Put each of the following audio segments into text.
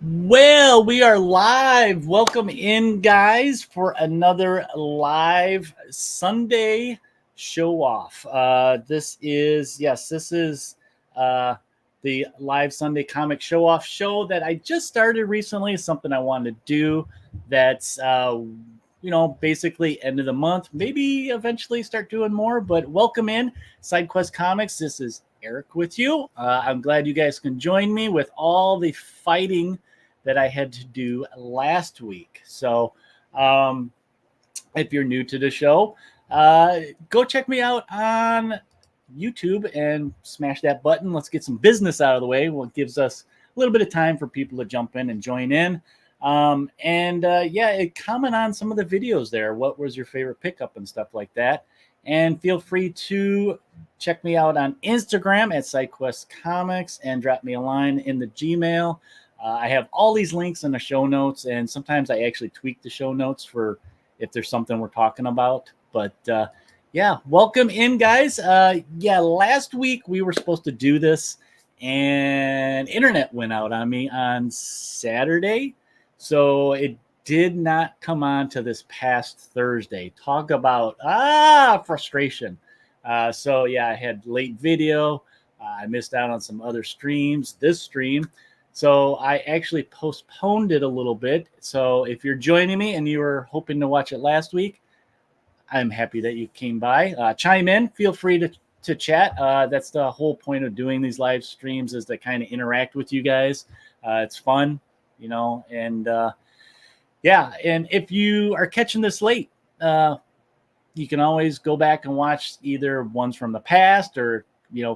Well, we are live. Welcome in, guys, for another live Sunday show off. This is the live Sunday comic show off show that I just started recently. Something I wanted to do that's, basically end of the month. Maybe eventually start doing more, but welcome in, SideQuest Comics. This is Eric with you. I'm glad you guys can join me with all the fighting that I had to do last week. So if you're new to the show, go check me out on YouTube and smash that button. Let's get some business out of the way. Well, it gives us a little bit of time for people to jump in and join in. Comment on some of the videos there. What was your favorite pickup and stuff like that? And feel free to check me out on Instagram at SideQuest Comics and drop me a line in the Gmail. I have all these links in the show notes, and sometimes I actually tweak the show notes for if there's something we're talking about. But welcome in, guys. Last week we were supposed to do this, and internet went out on me on Saturday, so it did not come on to this past Thursday. Talk about frustration. I had late video. I missed out on some other streams. This stream. So I actually postponed it a little bit. So if you're joining me and you were hoping to watch it last week, I'm happy that you came by. Chime in. Feel free to chat. That's the whole point of doing these live streams, is to kind of interact with you guys. It's fun, and if you are catching this late, you can always go back and watch either ones from the past or,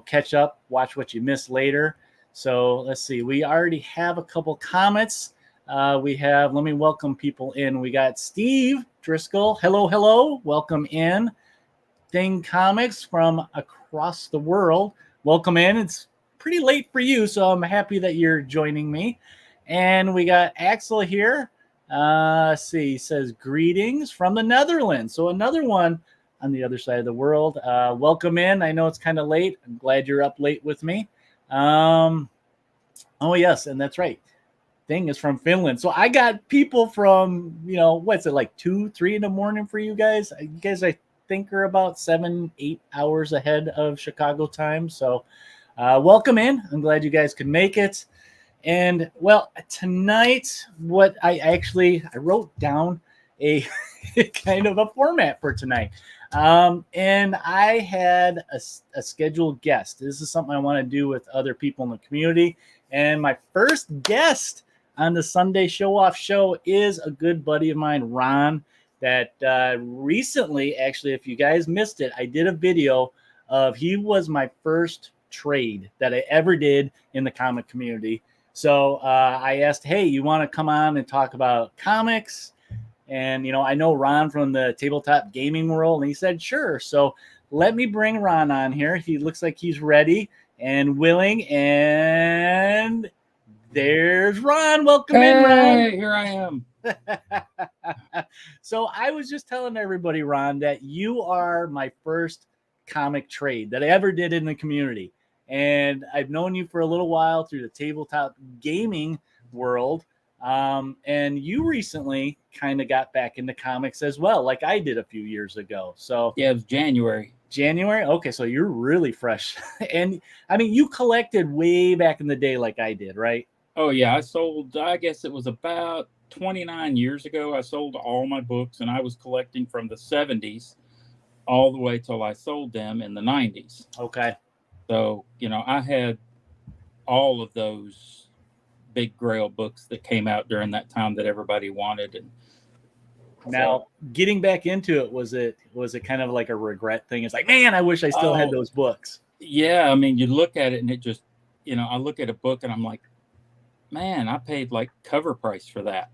catch up, watch what you missed later. So let's see. We already have a couple comments. Let me welcome people in. We got Steve Driscoll. Hello. Welcome in. Thing Comics from across the world. Welcome in. It's pretty late for you, so I'm happy that you're joining me. And we got Axel here. He says greetings from the Netherlands. So another one on the other side of the world. Welcome in. I know it's kind of late. I'm glad you're up late with me. Yes, and that's right. Thing is from Finland. So I got people from, what's it, like 2-3 in the morning for you guys? You guys, I think, are about 7-8 hours ahead of Chicago time. So welcome in. I'm glad you guys could make it. And tonight, I wrote down a kind of a format for tonight. And I had a scheduled guest. This is something I want to do with other people in the community. And my first guest on the Sunday show-off show is a good buddy of mine, Ron, that recently, actually, if you guys missed it, I did a video of, he was my first trade that I ever did in the comic community. So I asked, hey, you want to come on and talk about comics? And, I know Ron from the tabletop gaming world, and he said, sure. So let me bring Ron on here. He looks like he's ready and willing. And there's Ron. Welcome in, Ron. Hey, here I am. So I was just telling everybody, Ron, that you are my first comic trade that I ever did in the community. And I've known you for a little while through the tabletop gaming world. And you recently kind of got back into comics as well, like I did a few years ago. So yeah, it was January. Okay, so you're really fresh. And I mean, you collected way back in the day like I did, right? Oh yeah, I guess it was about 29 years ago. I sold all my books, and I was collecting from the 70s all the way till I sold them in the 90s. Okay. So, I had all of those big Grail books that came out during that time that everybody wanted. And now, getting back into it, was it kind of like a regret thing? It's like, man, I wish I still had those books. Yeah, I mean, you look at it and it just, I look at a book and I'm like, man, I paid like cover price for that,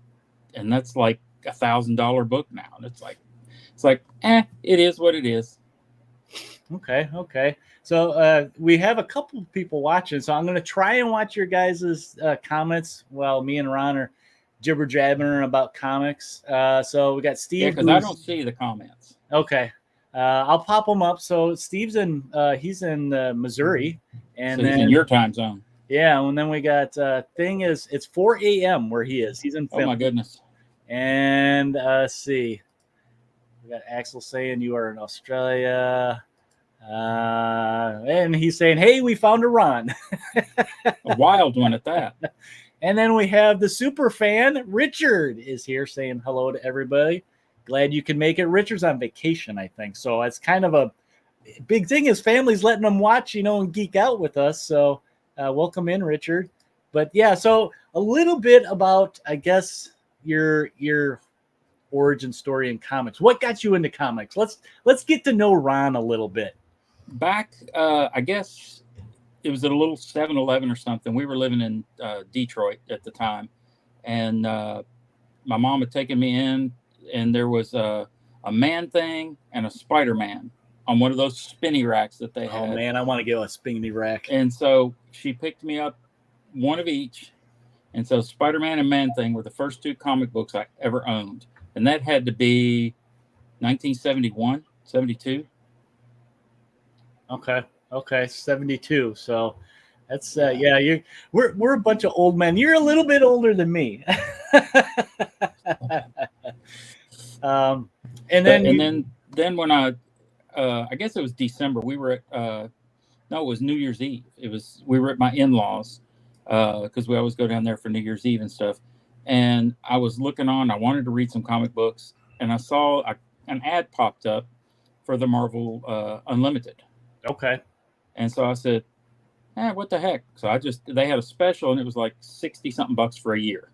and that's like $1,000 book now. And it's like, it is what it is. Okay. So we have a couple of people watching, so I'm going to try and watch your guys' comments while me and Ron are jibber jabbering about comics. So we got Steve. Yeah, because I don't see the comments. Okay. I'll pop them up. So Steve's he's in Missouri, and so he's then in your time zone. Yeah, and then we got thing is it's 4 a.m. where he is. He's in Finland. Oh my goodness. And let's see. We got Axel saying you are in Australia. And he's saying, hey, we found a Ron. A wild one at that. And then we have the super fan, Richard, is here saying hello to everybody. Glad you can make it. Richard's on vacation, I think. So it's kind of a big thing. His family's letting him watch, and geek out with us. So welcome in, Richard. But yeah, so a little bit about, I guess, your origin story in comics. What got you into comics? Let's get to know Ron a little bit. Back, I guess it was at a little 7-Eleven or something. We were living in Detroit at the time, and my mom had taken me in, and there was a Man-Thing and a Spider-Man on one of those spinny racks that they had. Oh man, I want to get a spinny rack. And so she picked me up one of each, and so Spider-Man and Man-Thing were the first two comic books I ever owned, and that had to be 1971, 72. Okay, 72. So that's we're a bunch of old men. You're a little bit older than me. And then when I guess it was December, we were at no, it was New Year's Eve. We were at my in-laws because we always go down there for New Year's Eve and stuff. And I was looking on. I wanted to read some comic books, and I saw an ad popped up for the Marvel Unlimited. Okay. And so I said, what the heck? So they had a special, and it was like 60-something bucks for a year.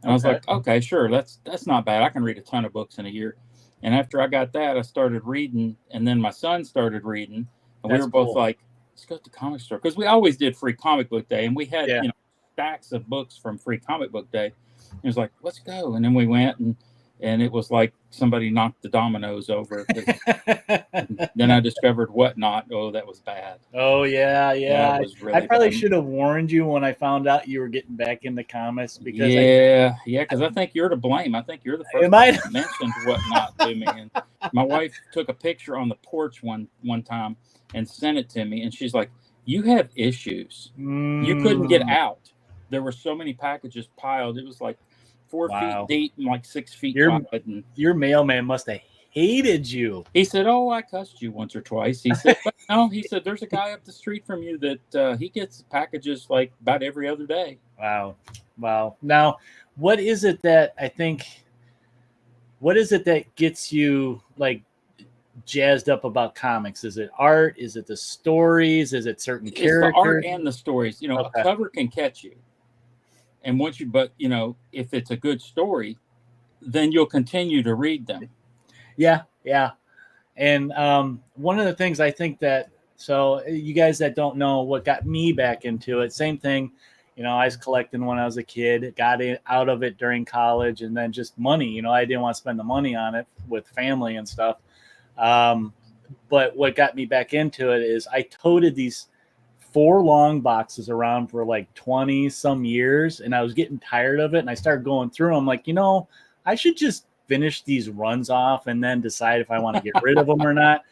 And I was like, okay, sure, that's not bad. I can read a ton of books in a year. And after I got that, I started reading, and then my son started reading, and we were both like, let's go to the comic store, because we always did free comic book day, and we had stacks of books from free comic book day. It was like, let's go. And then we went, and it was like somebody knocked the dominoes over. Then I discovered Whatnot. Oh, that was bad. Oh, yeah. That was really I probably should have warned you when I found out you were getting back into comics. Because because I think you're to blame. I think you're the first one that mentioned Whatnot to me. And my wife took a picture on the porch one time and sent it to me. And she's like, you have issues. You couldn't get out. There were so many packages piled. It was like 4 feet deep and like 6 feet wide. Your mailman must have hated you. He said, oh, I cussed you once or twice. He said, but no, he said, there's a guy up the street from you that he gets packages like about every other day. Wow. Now, what is it that gets you like jazzed up about comics? Is it art? Is it the stories? Is it certain characters? It's the art and the stories. A cover can catch you. And if it's a good story, then you'll continue to read them. Yeah. And one of the things I think so you guys that don't know what got me back into it, same thing, I was collecting when I was a kid, got out of it during college, and then just money, I didn't want to spend the money on it with family and stuff. But what got me back into it is I toted these 4 long boxes around for like 20 some years, and I was getting tired of it, and I started going through them like, I should just finish these runs off and then decide if I want to get rid of them or not.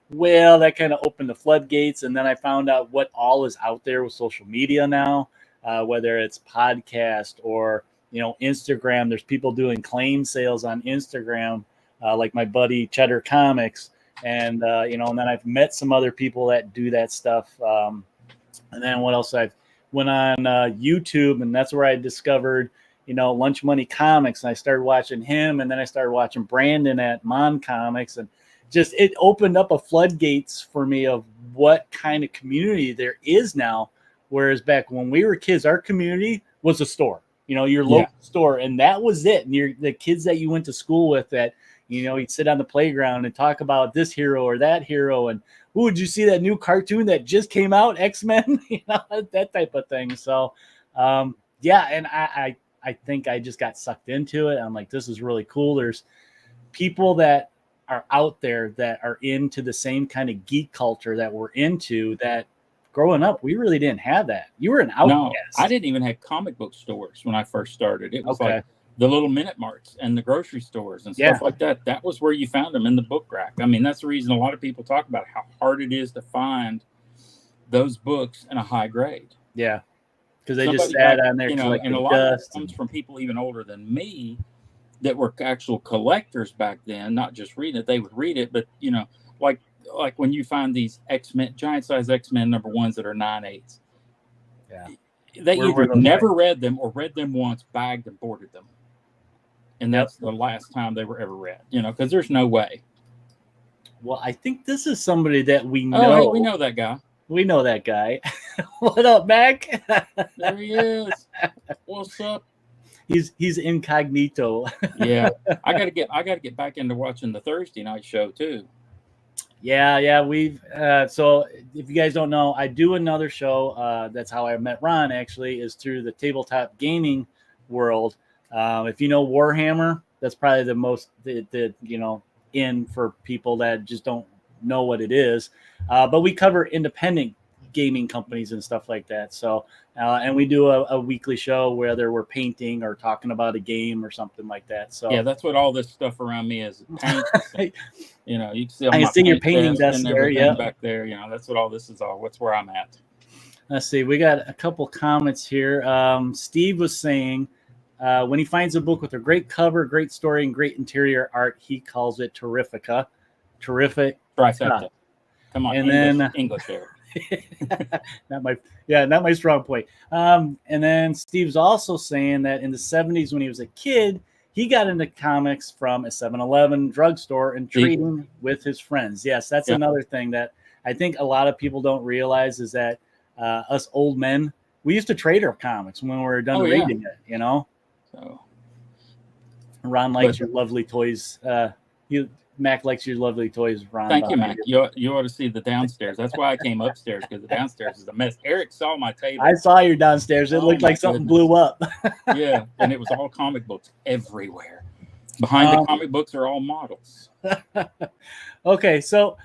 Well, that kind of opened the floodgates, and then I found out what all is out there with social media now, whether it's podcast or Instagram. There's people doing claim sales on Instagram, like my buddy Cheddar Comics, and and then I've met some other people that do that stuff. And then what else? I went on YouTube, and that's where I discovered, Lunch Money Comics. And I started watching him, and then I started watching Brandon at Mon Comics, and just it opened up a floodgates for me of what kind of community there is now. Whereas back when we were kids, our community was a store, your local store, and that was it. And the kids that you went to school with that, you'd sit on the playground and talk about this hero or that hero, and would you see that new cartoon that just came out, X-Men, that type of thing. So, and I think I just got sucked into it. I'm like, this is really cool. There's people that are out there that are into the same kind of geek culture that we're into, that growing up, we really didn't have that. You were an outcast. No, I didn't even have comic book stores when I first started. It was Okay. like the little Minute Marts and the grocery stores and stuff like that. That was where you found them, in the book rack. I mean, that's the reason a lot of people talk about how hard it is to find those books in a high grade. Yeah, because they just sat on there, and a lot of it comes from people even older than me that were actual collectors back then, not just reading it. They would read it, but like when you find these X-Men, giant size X-Men #1s that are 9/8. Yeah. They either never read them or read them once, bagged and boarded them. And that's the last time they were ever read, because there's no way. Well, I think this is somebody that we know. Oh, hey, we know that guy. We know that guy. What up, Mac? There he is. What's up? He's incognito. Yeah. I gotta get back into watching the Thursday night show too. Yeah, we've so if you guys don't know, I do another show. That's how I met Ron, actually, is through the tabletop gaming world. If you know Warhammer, that's probably the most in for people that just don't know what it is. But we cover independent gaming companies and stuff like that. So and we do a weekly show, whether we're painting or talking about a game or something like that. So yeah, that's what all this stuff around me is. Paint. You can see I see your painting desk there. Yeah, back there. That's what all this is all. What's where I'm at. Let's see. We got a couple comments here. Steve was saying when he finds a book with a great cover, great story, and great interior art, he calls it terrifica. Terrific. Trifecta. Come on, and English there. not my strong point. And then Steve's also saying that in the 70s, when he was a kid, he got into comics from a 7-Eleven drugstore and trading with his friends. Yes, that's another thing that I think a lot of people don't realize, is that us old men, we used to trade our comics when we were done reading it, So Ron likes your lovely toys. Mac likes your lovely toys, Ron. Thank you, Mac. You ought to see the downstairs. That's why I came upstairs, because the downstairs is a mess. Eric saw my table. I saw your downstairs. It looked like something blew up. Yeah, and it was all comic books everywhere. Behind the comic books are all models. Okay, so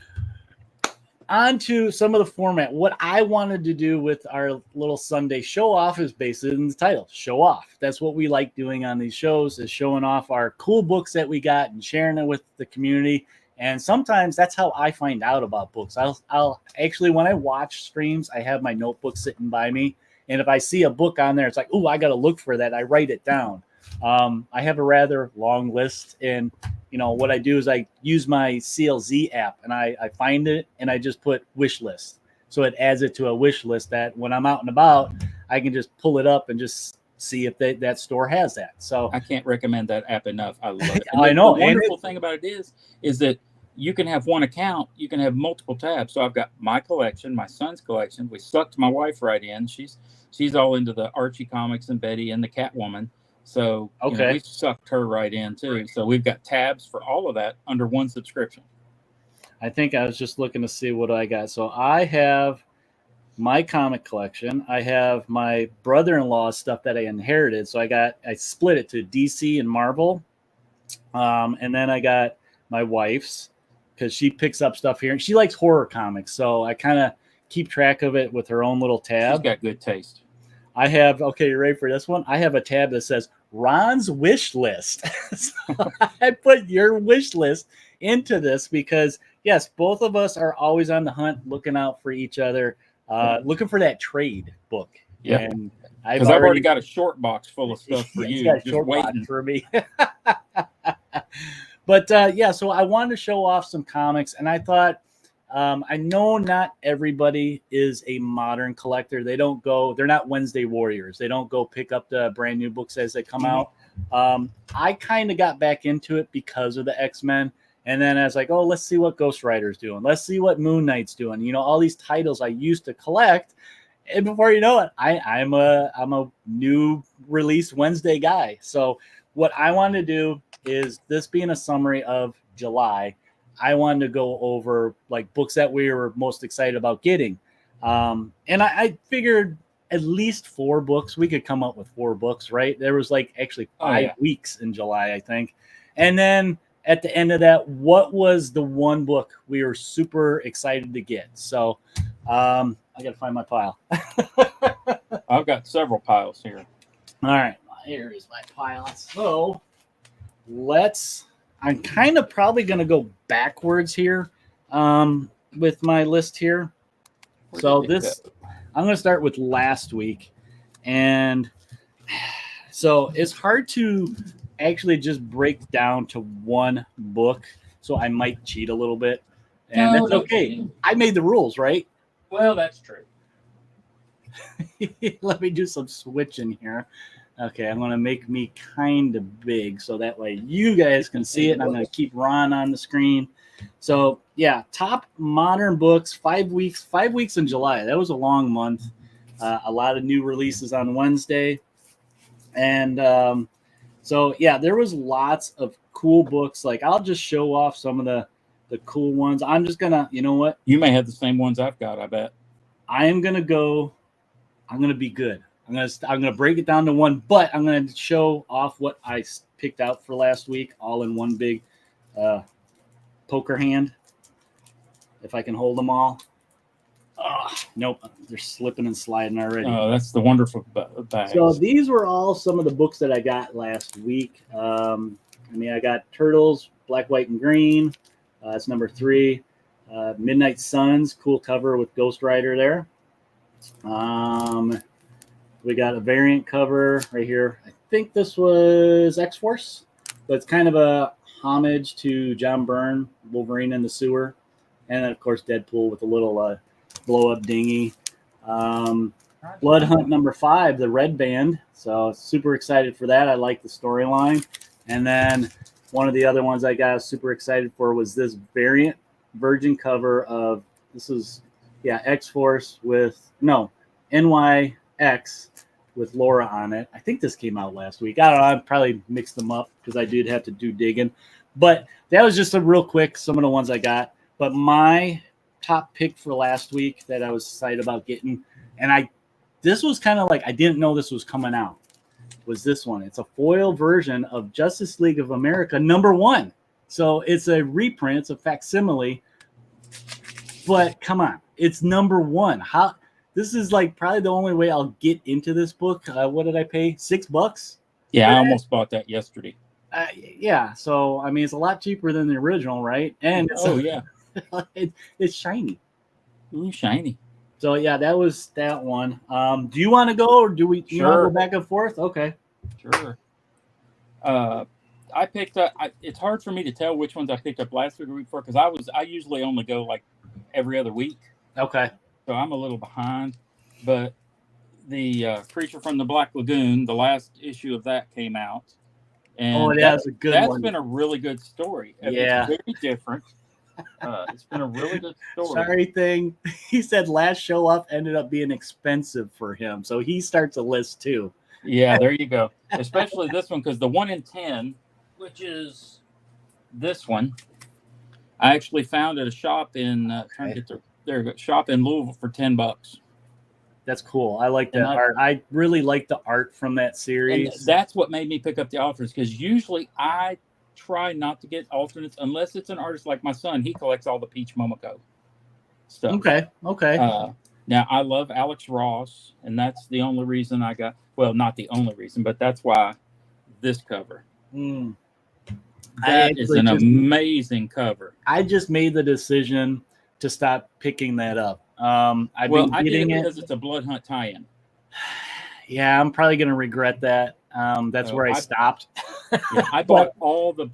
on to some of the format. What I wanted to do with our little Sunday show off is basically in the title, show off. That's what we like doing on these shows, is showing off our cool books that we got and sharing it with the community. And sometimes that's how I find out about books. I'll actually, when I watch streams, I have my notebook sitting by me. And if I see a book on there, it's like, oh, I got to look for that. I write it down. I have a rather long list, and what I do is I use my CLZ app, and I find it and I just put wish list. So it adds it to a wish list that when I'm out and about, I can just pull it up and just see if that store has that. So I can't recommend that app enough. I love it. I know. The wonderful thing about it is that you can have one account, you can have multiple tabs. So I've got my collection, my son's collection. We sucked my wife right in. She's all into the Archie comics and Betty and the Catwoman. So we sucked her right in too. So we've got tabs for all of that under one subscription. I think I was just looking to see what I got. So I have my comic collection. I have my brother-in-law's stuff that I inherited. So I split it to DC and Marvel. And then I got my wife's, because she picks up stuff here and she likes horror comics. So I kind of keep track of it with her own little tab. She's got good taste. I have, you ready for this one? I have a tab that says Ron's wish list. So I put your wish list into this because, yes, both of us are always on the hunt, looking out for each other, looking for that trade book. Yeah. And I've already got a short box full of stuff for you. Got a short box for me. But so I wanted to show off some comics, and I thought, I know not everybody is a modern collector. They're not Wednesday warriors. They don't go pick up the brand new books as they come out. I kind of got back into it because of the X-Men. And then I was like, let's see what Ghost Rider's doing. Let's see what Moon Knight's doing. All these titles I used to collect. And before you know it, I'm a new release Wednesday guy. So what I want to do is, this being a summary of July, I wanted to go over like books that we were most excited about getting. And I figured at least 4 books. We could come up with 4 books, right? There was like actually 5 weeks in July, I think. And then at the end of that, what was the one book we were super excited to get? So I got to find my pile. I've got several piles here. All right, here is my pile. So I'm kind of probably going to go backwards here with my list here. So I'm going to start with last week. And so it's hard to actually just break down to one book. So I might cheat a little bit. And that's okay. I made the rules, right? Well, that's true. Let me do some switching here. Okay, I'm going to make me kind of big so that way you guys can see it. And I'm going to keep Ron on the screen. So, yeah, top modern books, 5 weeks, 5 weeks in July. That was a long month. A lot of new releases on Wednesday. And so, yeah, there was lots of cool books. Like, I'll just show off some of the cool ones. I'm just going to, you know what? You may have the same ones I've got, I bet. I'm going to be good. I'm gonna break it down to one, but I'm gonna show off what I picked out for last week, all in one big poker hand. If I can hold them all. Oh, nope, they're slipping and sliding already. Oh, that's the wonderful bags. So these were all some of the books that I got last week. I got Turtles, Black, White, and Green. That's number 3. Midnight Suns, cool cover with Ghost Rider there. We got a variant cover right here. I think this was X-Force, but it's kind of a homage to John Byrne, Wolverine in the Sewer. And then, of course, Deadpool with a little blow-up dinghy. Blood Hunt number 5, the Red Band. So super excited for that. I like the storyline. And then one of the other ones I got super excited for was this variant virgin cover of, this is, X-Force with, no, NYX with Laura on it. I think this came out last week. I don't know. I probably mixed them up because I did have to do digging. But that was just a real quick, some of the ones I got. But my top pick for last week that I was excited about getting, and this was kind of like, I didn't know this was coming out, was this one. It's a foil version of Justice League of America number 1. So it's a reprint, it's a facsimile. But come on, it's number 1. How? This is like probably the only way I'll get into this book. What did I pay? $6? Yeah, I almost bought that yesterday. Yeah, so I mean, it's a lot cheaper than the original, right? And it's shiny. Ooh, shiny. So yeah, that was that one. Do you want to go, or do we? You want to go back and forth? Okay. Sure. I picked up. It's hard for me to tell which ones I picked up last week or week before because I usually only go like every other week. Okay. So I'm a little behind, but the Creature from the Black Lagoon, the last issue of that came out, and that's a good one. That's been a really good story. Yeah, it's very different. It's been a really good story. Sorry thing, he said last show off ended up being expensive for him, so he starts a list too. Yeah, there you go. Especially this one because the 1 in 10, which is this one, I actually found at a shop in trying to get their shop in Louisville for $10. That's cool. I like that art. I really like the art from that series. And that's what made me pick up the alternates because usually I try not to get alternates unless it's an artist like my son. He collects all the Peach Momoko stuff. Okay. Now I love Alex Ross, and that's the only reason I got. Well, not the only reason, but that's why this cover. That is an amazing cover. I just made the decision to stop picking that up. I did it because it's a Blood Hunt tie-in. Yeah, I'm probably going to regret that. That's where I stopped. Yeah, I bought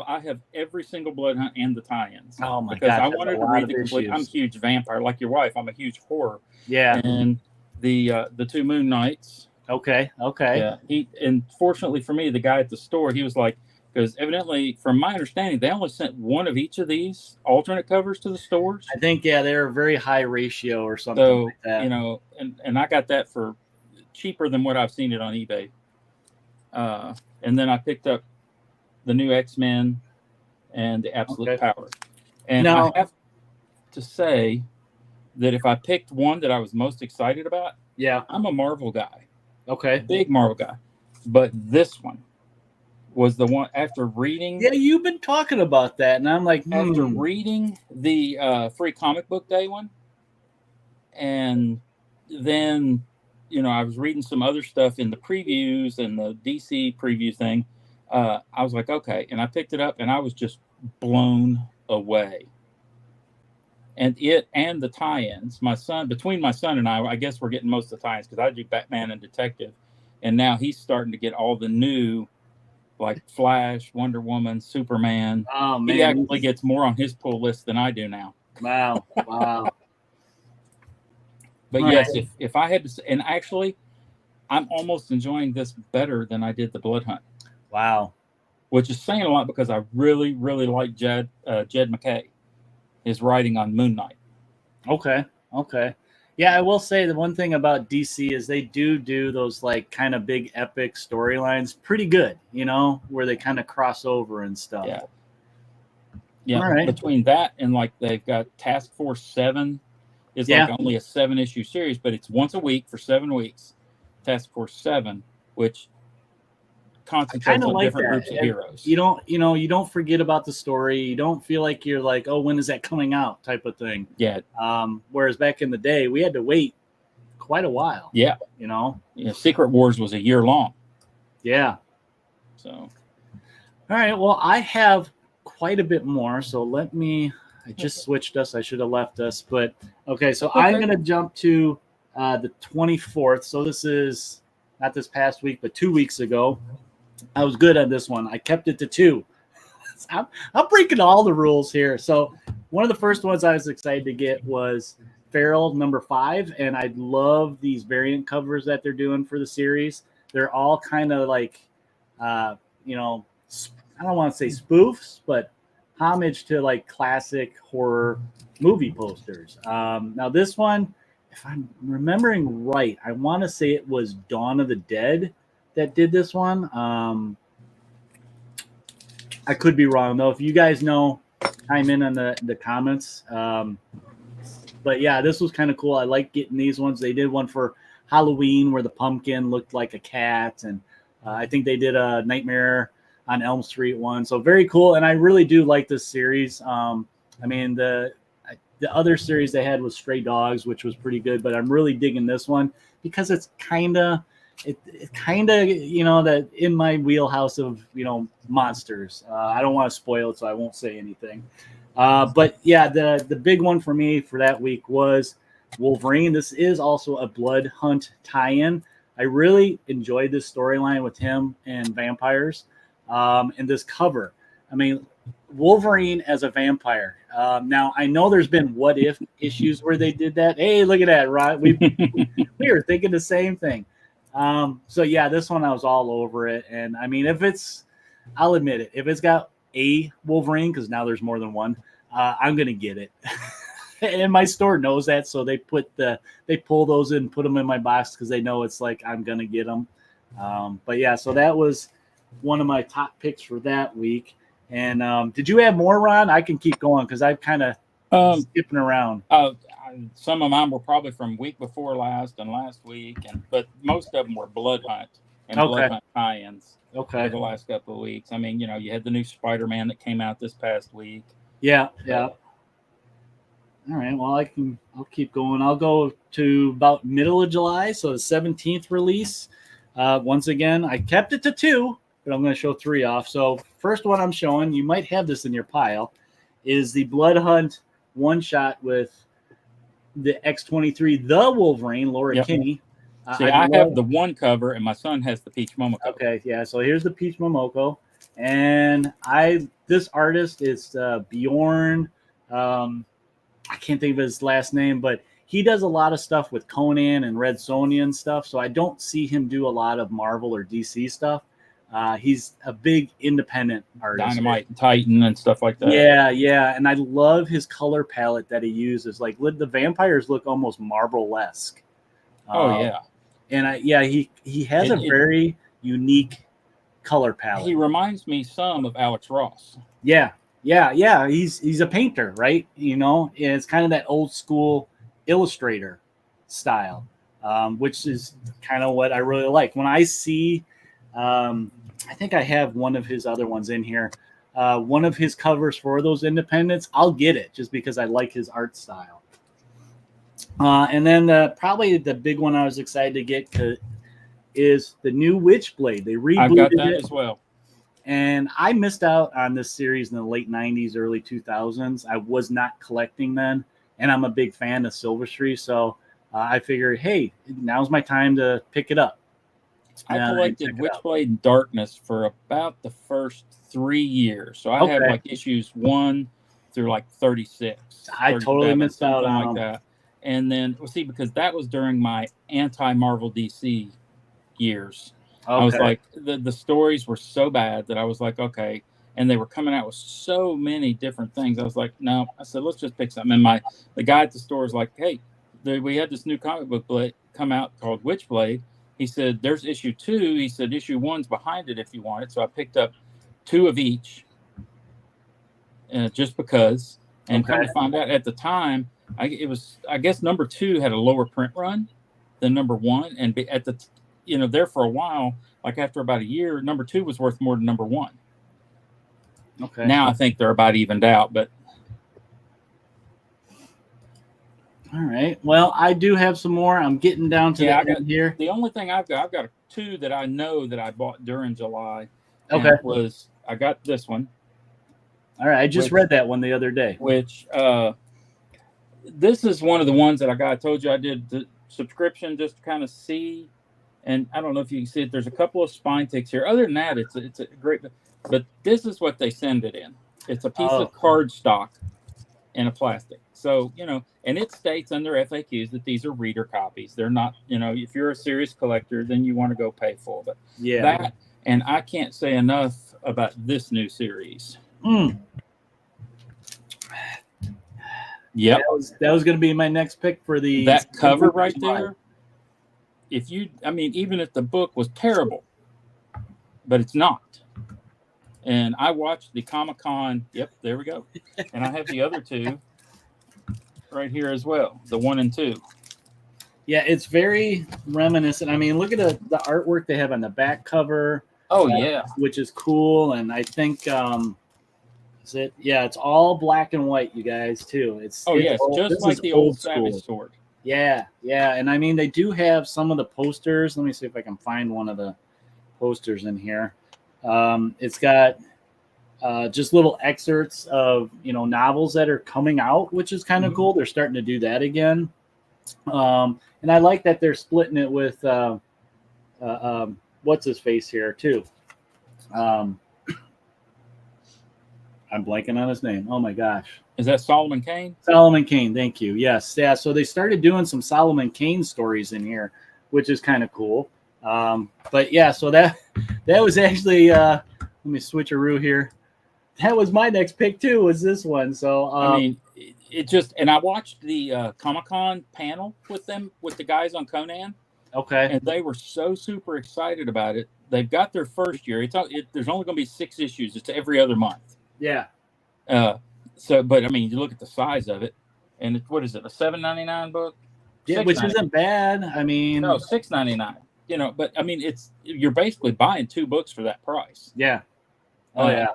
I have every single Blood Hunt and the tie-ins. Oh my because gosh, I wanted to read the complete. I'm a huge vampire, like your wife. I'm a huge horror. Yeah. And the 2 Moon Knights. Okay. Yeah. And fortunately for me, the guy at the store, he was like, because evidently, from my understanding, they only sent one of each of these alternate covers to the stores. I think, they're a very high ratio or something like that. And I got that for cheaper than what I've seen it on eBay. And then I picked up the new X-Men and the Absolute Power. And I have to say that if I picked one that I was most excited about, I'm a Marvel guy. Okay. Big Marvel guy. But this one was the one after reading. Yeah, you've been talking about that, and I'm like, after reading the free comic book day one, and then I was reading some other stuff in the previews and the DC preview thing. I was like, okay, and I picked it up, and I was just blown away. And the tie-ins. Between my son and I guess we're getting most of the tie-ins because I do Batman and Detective, and now he's starting to get all the new, like Flash, Wonder Woman, Superman. Oh man, he actually gets more on his pull list than I do now. Wow. But all yes, right. if I had to, and actually, I'm almost enjoying this better than I did the Blood Hunt. Wow. Which is saying a lot because I really, really like Jed MacKay, his writing on Moon Knight. Okay. Yeah, I will say the one thing about DC is they do those like kind of big epic storylines pretty good, where they kind of cross over and stuff. Yeah. All right. Between that and like they've got Task Force 7 is like only a 7-issue series, but it's once a week for 7 weeks. Task Force 7, which concentrates on different groups of heroes. You don't forget about the story. You don't feel like you're like, oh, when is that coming out type of thing. Yeah. Whereas back in the day, we had to wait quite a while. Yeah. Secret Wars was a year long. Yeah. So. All right. Well, I have quite a bit more. So I just switched us. I should have left us. But okay. So I'm going to jump to the 24th. So this is not this past week, but 2 weeks ago. I was good on this one. I kept it to 2. I'm breaking all the rules here. So one of the first ones I was excited to get was Feral #5, and I love these variant covers that they're doing for the series. They're all kind of like, I don't want to say spoofs, but homage to like classic horror movie posters. Now this one, if I'm remembering right, I want to say it was Dawn of the Dead that did this one. I could be wrong though. If you guys know, chime in on the comments. But yeah, this was kind of cool. I like getting these ones. They did one for Halloween where the pumpkin looked like a cat, and I think they did a Nightmare on Elm Street one. So very cool, and I really do like this series. I mean the other series they had was Stray Dogs, which was pretty good, but I'm really digging this one because it's kind of that in my wheelhouse of monsters. I don't want to spoil it, so I won't say anything. But yeah, the big one for me for that week was Wolverine. This is also a Blood Hunt tie-in. I really enjoyed this storyline with him and vampires, and this cover. I mean, Wolverine as a vampire. Now I know there's been what if issues where they did that. Hey, look at that, right? We were thinking the same thing. So yeah, this one I was all over it. And I mean, I'll admit it, if it's got a Wolverine, because now there's more than one, I'm going to get it. And my store knows that. So they pull those in, put them in my box because they know it's like, I'm going to get them. But yeah, so that was one of my top picks for that week. And did you have more, Ron? I can keep going because I've kind of skipping around. Some of mine were probably from week before last and last week, but most of them were Blood Hunt and Blood Hunt tie-ins. Okay. For the last couple of weeks. I mean, you had the new Spider-Man that came out this past week. Yeah. All right. Well, I'll keep going. I'll go to about middle of July, so the 17th release. Once again, I kept it to 2, but I'm going to show 3 off. So first one I'm showing, you might have this in your pile, is the Blood Hunt one-shot with the X-23, the Wolverine, Laura Kinney. See, I have the one cover, and my son has the Peach Momoko. Okay, yeah. So here's the Peach Momoko, and this artist is Bjorn. I can't think of his last name, but he does a lot of stuff with Conan and Red Sonja and stuff. So I don't see him do a lot of Marvel or DC stuff. He's a big independent artist. Dynamite and Titan and stuff like that. Yeah. And I love his color palette that he uses. Like the vampires look almost Marvel-esque. Yeah. And he has a very unique color palette. He reminds me some of Alex Ross. Yeah. He's a painter, right? It's kind of that old school illustrator style, which is kind of what I really like. When I see I think I have one of his other ones in here. One of his covers for those independents. I'll get it just because I like his art style. And then probably the big one I was excited to get is the new Witchblade. They rebooted I've got that it. as well. And I missed out on this series in the late 90s, early 2000s. I was not collecting then, and I'm a big fan of Silverstreet, so I figured, hey, now's my time to pick it up. I collected Witchblade Darkness for about the first 3 years. So I have like issues 1 through like 36. I totally missed out on like that. And then, well, see, because that was during my anti-Marvel DC years. I was like, the stories were so bad that I was like, okay. And they were coming out with so many different things. I was like, no. I said, let's just pick something. And the guy at the store was like, hey, we had this new comic book come out called Witchblade. He said, there's issue 2. He said, issue 1's behind it if you want it. So I picked up 2 of each just because. And come to find out, at the time, I guess number 2 had a lower print run than number 1. And at the there for a while, like after about a year, number 2 was worth more than number 1. Okay. Now I think they're about evened out, but. All right. Well, I do have some more. I'm getting down to the end here. The only thing I've got 2 that I know that I bought during July. Okay. I got this one. All right. I just read that one the other day. Which, this is one of the ones that I got. I told you I did the subscription just to kind of see. And I don't know if you can see it. There's a couple of spine ticks here. Other than that, it's a great. But this is what they send it in. It's a piece of cardstock in a plastic. So, and it states under FAQs that these are reader copies. They're not, if you're a serious collector, then you want to go pay full. But that, and I can't say enough about this new series. Yep. That was going to be my next pick for that cover right there. Even if the book was terrible, but it's not. And I watched the Comic-Con. Yep, there we go. And I have the other 2 right here as well, the 1 and 2. Yeah, it's very reminiscent. I mean, look at the artwork they have on the back cover. Oh, yeah. Which is cool. And I think, it's all black and white, you guys, too. It's just like the old Savage Sword. Yeah. And I mean, they do have some of the posters. Let me see if I can find one of the posters in here. It's got just little excerpts of, novels that are coming out, which is kind of cool. They're starting to do that again. And I like that they're splitting it with, what's his face here too. I'm blanking on his name. Oh my gosh. Is that Solomon Kane? Solomon Kane, thank you. Yes, yeah. So they started doing some Solomon Kane stories in here, which is kind of cool. But yeah, so that was actually let me switcheroo here. That was my next pick too. Was this one? So it just, and I watched the Comic-Con panel with them with the guys on Conan. Okay, and they were so super excited about it. They've got their first year. There's only going to be 6 issues. It's every other month. Yeah. But you look at the size of it, and what is it? A $7.99 book? Yeah, which isn't bad. No, $6.99. But you're basically buying 2 books for that price. Yeah. Oh yeah.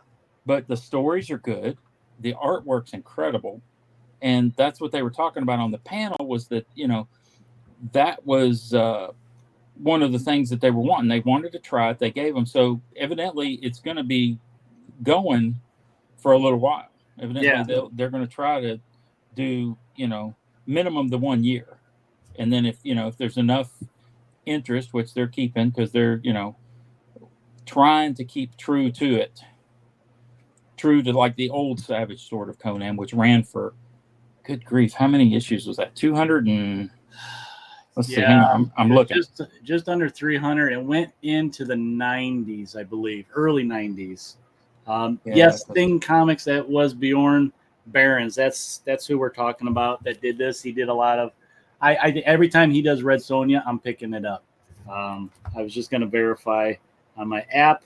But the stories are good. The artwork's incredible, and that's what they were talking about on the panel. Was that that was one of the things that they were wanting. They wanted to try it. They gave them. So evidently, it's going to be going for a little while. Evidently, they're going to try to do minimum the 1 year, and then if there's enough interest, which they're keeping because they're trying to keep true to like the old Savage Sword of Conan, which ran for, good grief, how many issues was that? 200 and let's see. Hang on, I'm looking. Just under 300. It went into the 90s, I believe, early 90s. Yes, Thing Comics, that was Bjorn Barons. That's who we're talking about that did this. He did a lot of. I every time he does Red Sonja, I'm picking it up. I was just going to verify on my app,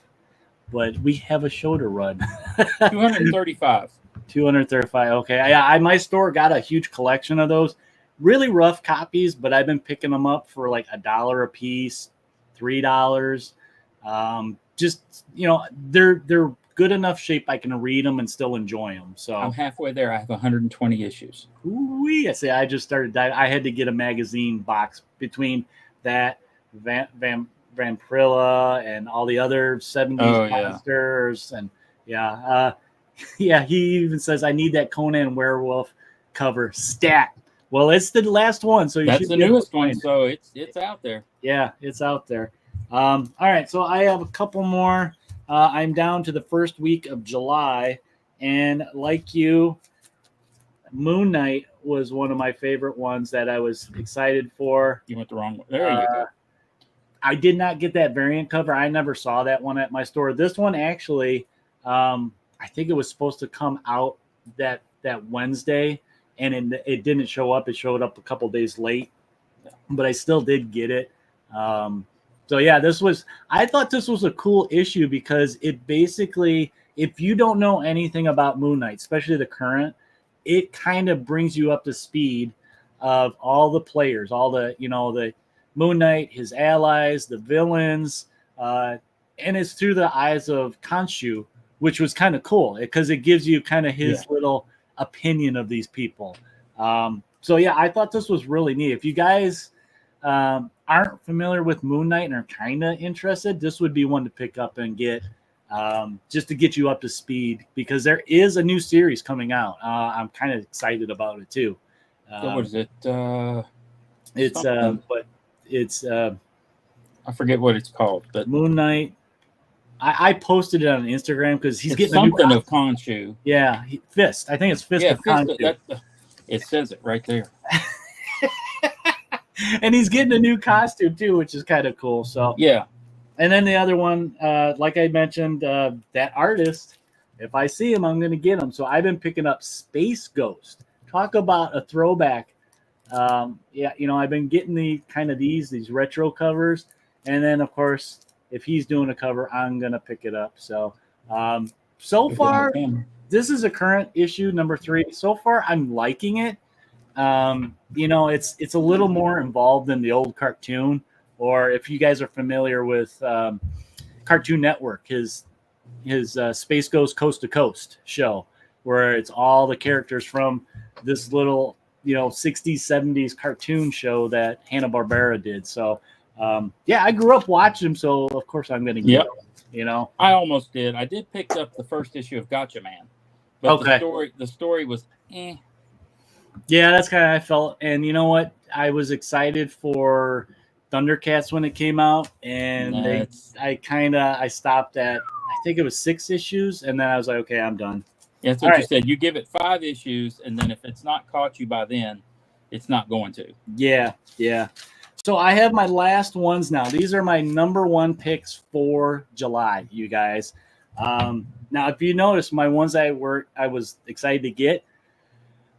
but we have a show to run. 235. 235. Okay. My store got a huge collection of those. Really rough copies, but I've been picking them up for like $1 a piece, $3. just, you know, they're good enough shape I can read them and still enjoy them. So I'm halfway there. I have 120 issues. I say I just started. I had to get a magazine box between that Vampirilla and all the other 70s monsters, and yeah, he even says I need that Conan werewolf cover stat. Well, it's the last one, so that's the newest one, so it's out there. Yeah, it's out there. All right, so I have a couple more. I'm down to the first week of July, and like you, Moon Knight was one of my favorite ones that I was excited for. You went the wrong way. There you go. I did not get that variant cover. I never saw that one at my store. This one actually, I think it was supposed to come out that Wednesday, and it didn't show up. It showed up a couple days late, but I still did get it. So yeah, I thought this was a cool issue because it basically, if you don't know anything about Moon Knight, especially the current, it kind of brings you up to speed of all the players, all the, you know, the Moon Knight, his allies, the villains, and it's through the eyes of Khonshu, which was kind of cool because it gives you kind of his little opinion of these people. So yeah, I thought this was really neat. If you guys aren't familiar with Moon Knight and are kind of interested, this would be one to pick up and get, just to get you up to speed, because there is a new series coming out. I'm kind of excited about it too. What is it? It's I forget what it's called, but Moon Knight. I posted it on Instagram because he's getting something of Khonshu. Yeah, Fist. I think it's Fist of Khonshu. It says it right there. And he's getting a new costume too, which is kind of cool. So yeah. And then the other one, like I mentioned, that artist, if I see him, I'm going to get him. So I've been picking up Space Ghost. Talk about a throwback. Yeah, you know, I've been getting these retro covers. And then, of course, if he's doing a cover, I'm going to pick it up. So, so far, this is a current issue, number 3. So far, I'm liking it. You know, it's a little more involved than the old cartoon. Or if you guys are familiar with Cartoon Network, his Space Ghost Coast to Coast show, where it's all the characters from this little, you know, 60s, 70s cartoon show that Hanna-Barbera did. So, yeah, I grew up watching them, so of course I'm going to get them, you know. I almost did. I did pick up the first issue of Gotcha Man. But the story was eh. Yeah, that's kind of how I felt. And you know what? I was excited for Thundercats when it came out, and I stopped at, I think it was 6 issues, and then I was like, okay, I'm done. Yeah, that's what you said. You give it 5 issues, and then if it's not caught you by then, it's not going to. Yeah. So I have my last ones now. These are my number 1 picks for July, you guys. Now, if you notice, my ones I was excited to get,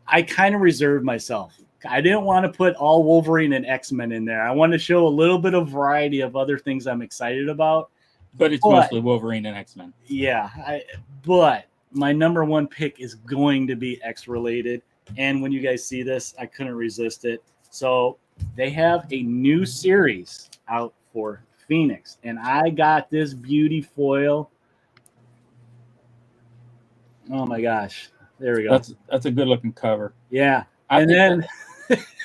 I kind of reserved myself. I didn't want to put all Wolverine and X-Men in there. I want to show a little bit of variety of other things I'm excited about. But it's mostly Wolverine and X-Men. Yeah, but my number 1 pick is going to be X-related. And when you guys see this, I couldn't resist it. So they have a new series out for Phoenix. And I got this beauty foil. Oh, my gosh. There we go. That's a good-looking cover. Yeah. And then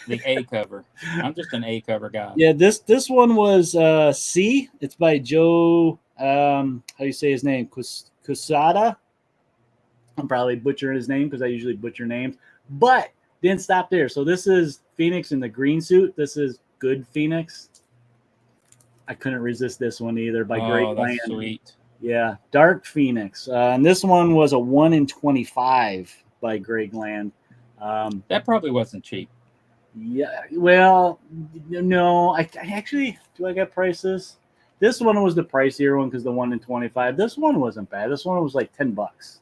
the A cover. I'm just an A cover guy. Yeah, this one was C. It's by Joe. How do you say his name? Kusada. I'm probably butchering his name because I usually butcher names, but didn't stop there. So this is Phoenix in the green suit. This is Good Phoenix. I couldn't resist this one either by Greg Land. That's sweet. Yeah, Dark Phoenix. And this one was a 1 in 25 by Greg Land. That probably wasn't cheap. Yeah, well, no. I actually, do I get prices? This one was the pricier one because the 1 in 25. This one wasn't bad. This one was like $10.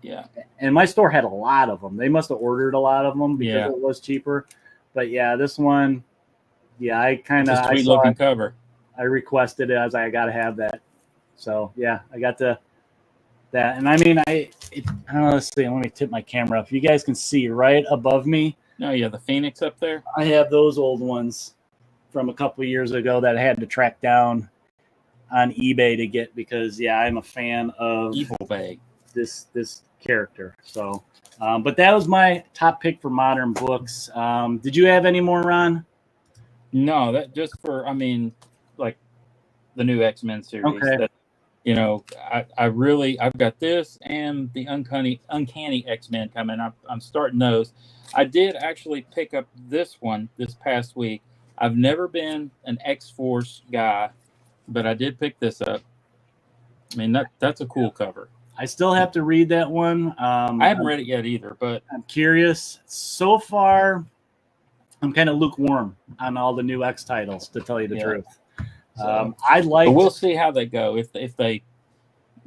Yeah. And my store had a lot of them. They must have ordered a lot of them because it was cheaper. But yeah, this one, yeah, I kind of, sweet looking cover. I requested it. I was like, I got to have that. So yeah, I got that. And I mean, let's see. Let me tip my camera up. You guys can see right above me. No, yeah, the Phoenix up there. I have those old ones from a couple of years ago that I had to track down. on eBay to get because I'm a fan of Evil Bag. this character. So, but that was my top pick for modern books. Did you have any more, Ron? No, that just for like the new X-Men series. Okay. That I've got this and the Uncanny X-Men coming. I'm starting those. I did actually pick up this one this past week. I've never been an X-Force guy, but I did pick this up. I mean, that's a cool cover. I still have to read that one. I haven't read it yet either, but I'm curious. So far, I'm kind of lukewarm on all the new X titles, to tell you the truth. So, I like. We'll see how they go. If they,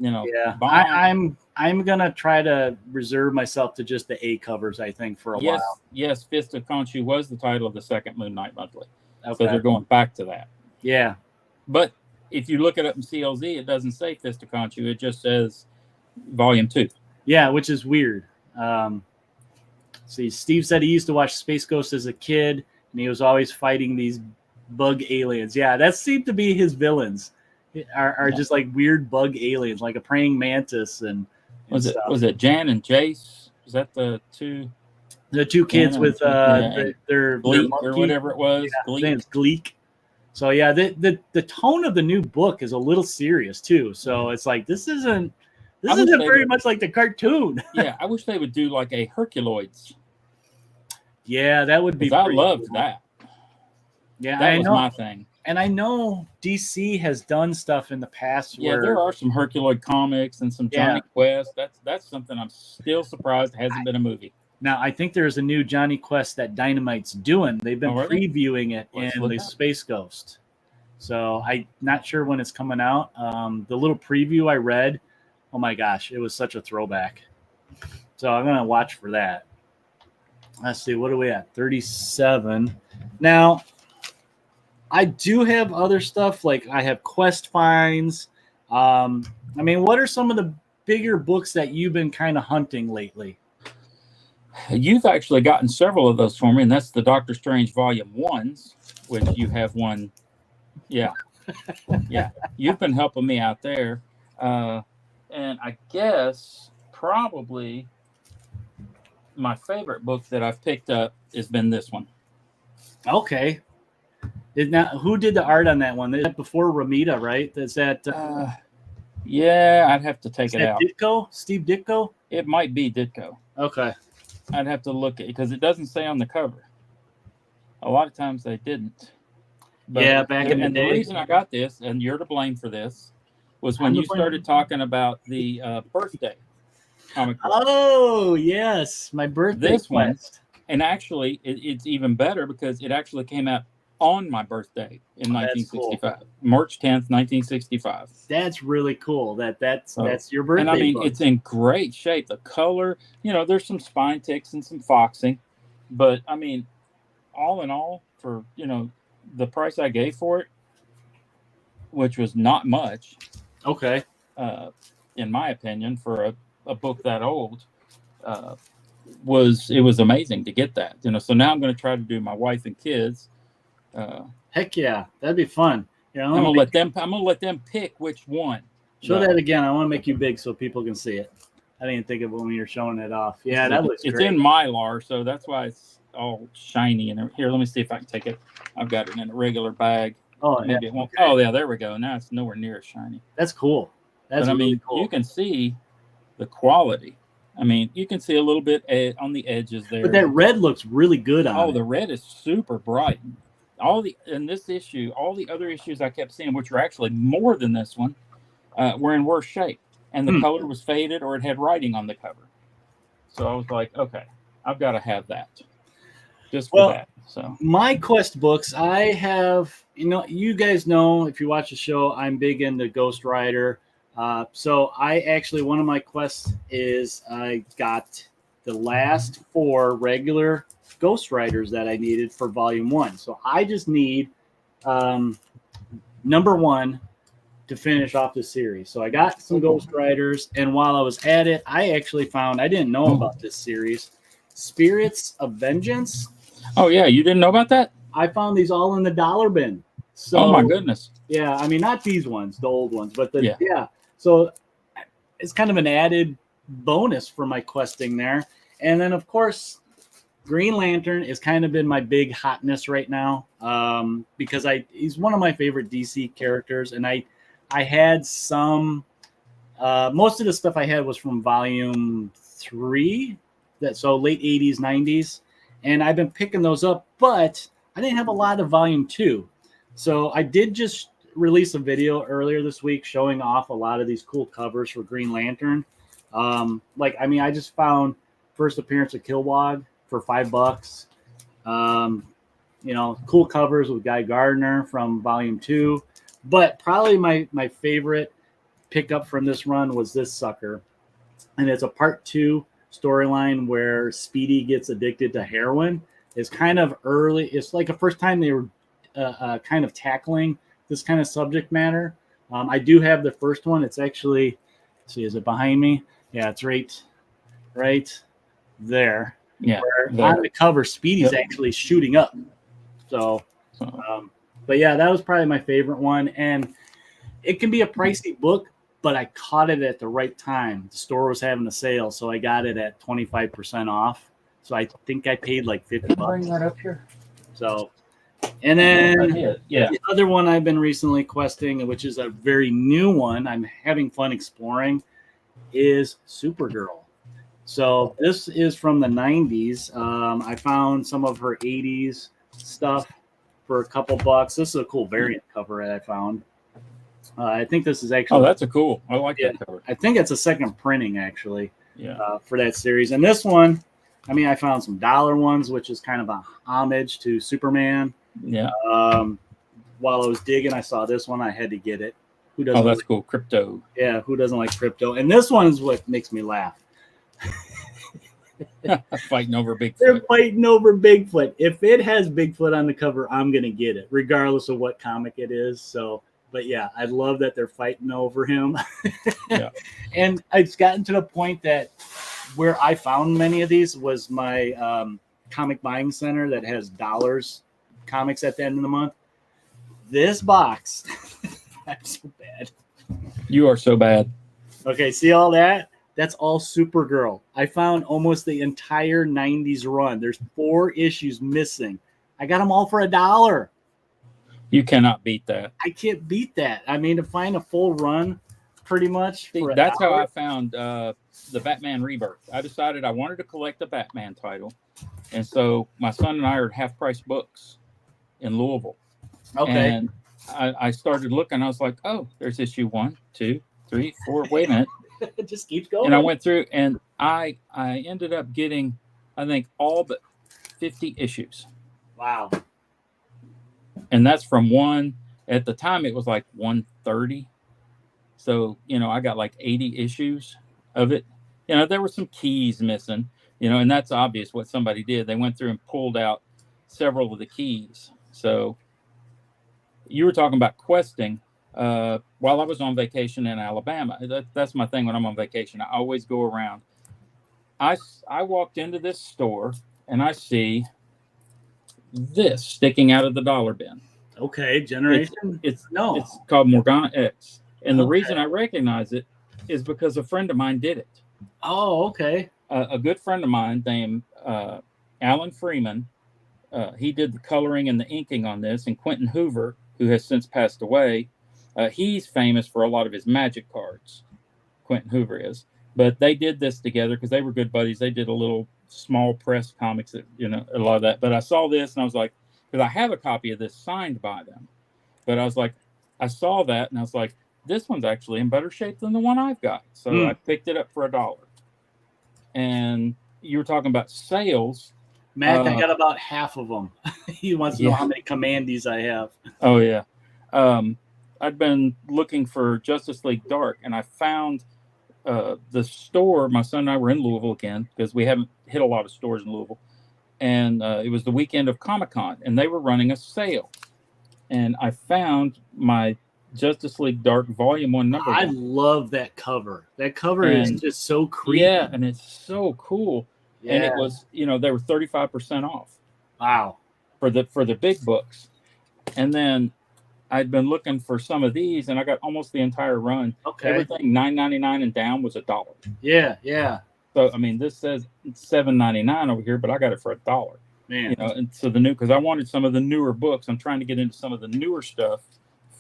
I'm gonna try to reserve myself to just the A covers. I think for a while. Yes, Fist of Khonshu was the title of the second Moon Knight monthly, Okay. so they're going back to that. Yeah, but if you look it up in CLZ, it doesn't say Fist of Khonshu. It just says Volume 2. Yeah, which is weird. See, Steve said he used to watch Space Ghost as a kid, and he was always fighting these bug aliens. Yeah, that seemed to be his villains. Are just like weird bug aliens, like a praying mantis and was it Jan and Jace? Was that the two? The two kids with their Gleek or whatever it was. Yeah, Gleek. It's Gleek. So yeah, the tone of the new book is a little serious too. So it's like this isn't very much like the cartoon. Yeah, I wish they would do like a Herculoids. Yeah, that would be. I loved that. Yeah, that was my thing. And I know DC has done stuff in the past. Yeah, there are some Herculoid comics and some Johnny Quest. That's something I'm still surprised hasn't been a movie. Now, I think there's a new Johnny Quest that Dynamite's doing. They've been previewing it in the Space Ghost. So I'm not sure when it's coming out. The little preview I read, oh my gosh, it was such a throwback. So I'm going to watch for that. Let's see, what are we at? 37. Now, I do have other stuff, like I have Quest finds. What are some of the bigger books that you've been kind of hunting lately? You've actually gotten several of those for me, and that's the Doctor Strange Volume 1s, which you have one. Yeah. Yeah. You've been helping me out there. And I guess probably my favorite book that I've picked up has been this one. Okay. Who did the art on that one? Is that before Ramita, right? Is that? Yeah, I'd have to take it out. Ditko? Steve Ditko? It might be Ditko. Okay. I'd have to look at it because it doesn't say on the cover. A lot of times they didn't. But, yeah, back in the day. The reason I got this, and you're to blame for this, was when you started talking about the birthday comic book. Oh, yes. My birthday This one. And actually, it's even better because it actually came out on my birthday in 1965. Cool. March 10th, 1965. That's really cool. That's your birthday. And book. It's in great shape. The color, there's some spine ticks and some foxing, but all in all, for the price I gave for it, which was not much. Okay. In my opinion, for a book that old, was amazing to get that. So now I'm going to try to do my wife and kids. Heck yeah, that'd be fun. I'm gonna let them pick which one. Show that again. I want to make you big so people can see it. I didn't think of it when you're showing it off. Yeah, that looks great. It's in Mylar, so that's why it's all shiny. And here, let me see if I can take it. I've got it in a regular bag. Oh, maybe it won't. Okay. Oh, yeah, there we go. Now it's nowhere near as shiny. That's cool. That's really cool. You can see the quality. You can see a little bit on the edges there. But that red looks really good on it. Oh, the red is super bright. All the other issues I kept seeing, which were actually more than this one, were in worse shape, and the color was faded or it had writing on the cover. So I was like, okay, I've got to have that, just for that. So my Quest books, I have, you guys know if you watch the show, I'm big into Ghost Rider. So I actually, one of my quests is I got the last 4 regular Ghost Riders that I needed for Volume 1. So I just need number 1 to finish off the series. So I got some Ghost Riders, and while I was at it, I actually found, I didn't know about this series, Spirits of Vengeance. Oh yeah, you didn't know about that? I found these all in the dollar bin. So oh my goodness. Yeah, I mean, not these ones, the old ones, but Yeah. So it's kind of an added bonus for my questing there. And then, of course, Green Lantern has kind of been my big hotness right now, because he's one of my favorite DC characters, and I had some. Most of the stuff I had was from Volume 3, so late 80s, 90s, and I've been picking those up, but I didn't have a lot of Volume 2. So I did just release a video earlier this week showing off a lot of these cool covers for Green Lantern. I just found first appearance of Kilowog for $5. Cool covers with Guy Gardner from Volume 2. But probably my favorite pickup from this run was this sucker. And it's a part 2 storyline where Speedy gets addicted to heroin. It's kind of early. It's like the first time they were kind of tackling this kind of subject matter. I do have the first one. It's actually, see, is it behind me? Yeah, it's right there. Yeah. On the cover, Speedy's actually shooting up. So, but yeah, that was probably my favorite one. And it can be a pricey book, but I caught it at the right time. The store was having a sale, so I got it at 25% off. So I think I paid like $50. Bring that up here. So, and then the other one I've been recently questing, which is a very new one, I'm having fun exploring, is Supergirl. So this is from the 90s. I found some of her 80s stuff for a couple bucks. This is a cool variant cover that I found. I think this is actually. Oh, that's a cool. I like that cover. I think it's a second printing actually. Yeah. For that series. And this one, I mean, I found some dollar ones, which is kind of a homage to Superman. Yeah. While I was digging, I saw this one. I had to get it. Who doesn't? Oh, that's cool. Crypto. Yeah. Who doesn't like crypto? And this one is what makes me laugh. Fighting over Bigfoot. They're fighting over Bigfoot. If it has Bigfoot on the cover, I'm gonna get it, regardless of what comic it is. So, but yeah, I love that they're fighting over him. Yeah. And it's gotten to the point that where I found many of these was my comic buying center that has dollars comics at the end of the month. This box, I'm so bad. You are so bad. Okay, see all that? That's all Supergirl. I found almost the entire 90s run. There's 4 issues missing. I got them all for $1. You cannot beat that. I can't beat that. I mean, to find a full run, pretty much. That's how I found the Batman Rebirth. I decided I wanted to collect the Batman title. And so my son and I are half-price books in Louisville. Okay. And I started looking. I was like, oh, there's issue 1, 2, 3, 4. Wait a minute. It just keeps going. And I went through, and I ended up getting, I think, all but 50 issues. Wow. And that's from one. At the time, it was like 130. So, I got like 80 issues of it. There were some keys missing, and that's obvious what somebody did. They went through and pulled out several of the keys. So you were talking about questing. While I was on vacation in Alabama, that's my thing when I'm on vacation. I always go around. I walked into this store and I see this sticking out of the dollar bin. Okay, Generation. It's called Morgana X, and the reason I recognize it is because a friend of mine did it. Oh, okay. A good friend of mine named Alan Freeman. He did the coloring and the inking on this, and Quentin Hoover, who has since passed away. He's famous for a lot of his magic cards. Quentin Hoover is. But they did this together because they were good buddies. They did a little small press comics, that, a lot of that. But I saw this and I was like, because I have a copy of this signed by them. But I was like, I saw that and I was like, this one's actually in better shape than the one I've got. So I picked it up for $1. And you were talking about sales. Mac, I got about half of them. He wants to know how many Commandees I have. Oh, yeah. I'd been looking for Justice League Dark, and I found the store. My son and I were in Louisville again because we haven't hit a lot of stores in Louisville. And it was the weekend of Comic-Con, and they were running a sale. And I found my Justice League Dark Volume 1 number 1. I love that cover. That cover is just so creepy. Yeah, and it's so cool. Yeah. And it was, they were 35% off. Wow. For the big books. And then I'd been looking for some of these, and I got almost the entire run. Okay. Everything $9.99 and down was $1. Yeah, yeah. So I mean, this says it's $7.99 over here, but I got it for $1. Man. You know, and so because I wanted some of the newer books. I'm trying to get into some of the newer stuff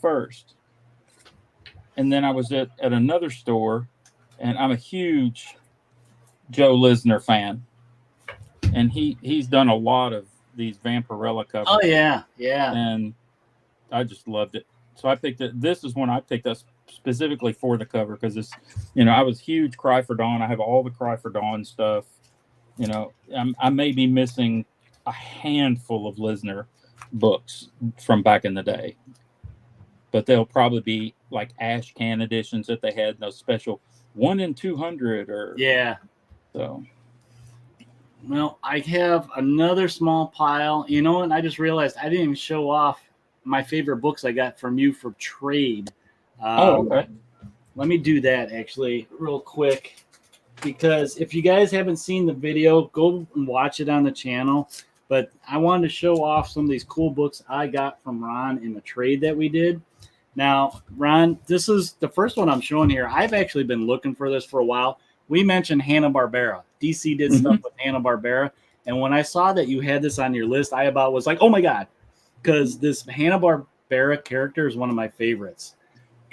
first. And then I was at another store, and I'm a huge Joe Lisner fan, and he's done a lot of these Vampirella covers. Oh yeah, yeah. And I just loved it. So I picked it. This is one I picked up specifically for the cover because it's, you know, I was huge Cry for Dawn. I have all the Cry for Dawn stuff. You know, I may be missing a handful of Lisner books from back in the day, but they'll probably be like ash can editions that they had, those special 1 in 200 or so. Well, I have another small pile. You know what? I just realized I didn't even show off my favorite books I got from you for trade. Okay. Let me do that actually real quick, because if you guys haven't seen the video, go and watch it on the channel. But I wanted to show off some of these cool books I got from Ron in the trade that we did. Now, Ron, this is the first one I'm showing here. I've actually been looking for this for a while. We mentioned Hanna-Barbera. DC did stuff with Hanna-Barbera. And when I saw that you had this on your list, I about was like, oh my God, because this Hanna-Barbera character is one of my favorites.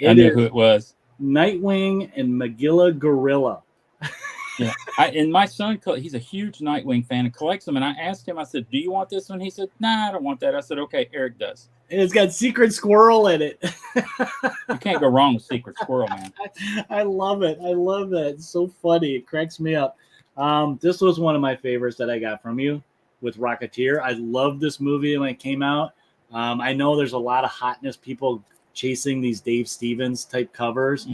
I knew who it was. Nightwing and Magilla Gorilla. Yeah, and my son, he's a huge Nightwing fan and collects them. And I asked him, I said, do you want this one? He said, nah, I don't want that. I said, okay, Eric does. And it's got Secret Squirrel in it. You can't go wrong with Secret Squirrel, man. I love it. I love that. It's so funny. It cracks me up. This was one of my favorites that I got from you with Rocketeer. I loved this movie when it came out. I know there's a lot of hotness, people chasing these Dave Stevens type covers.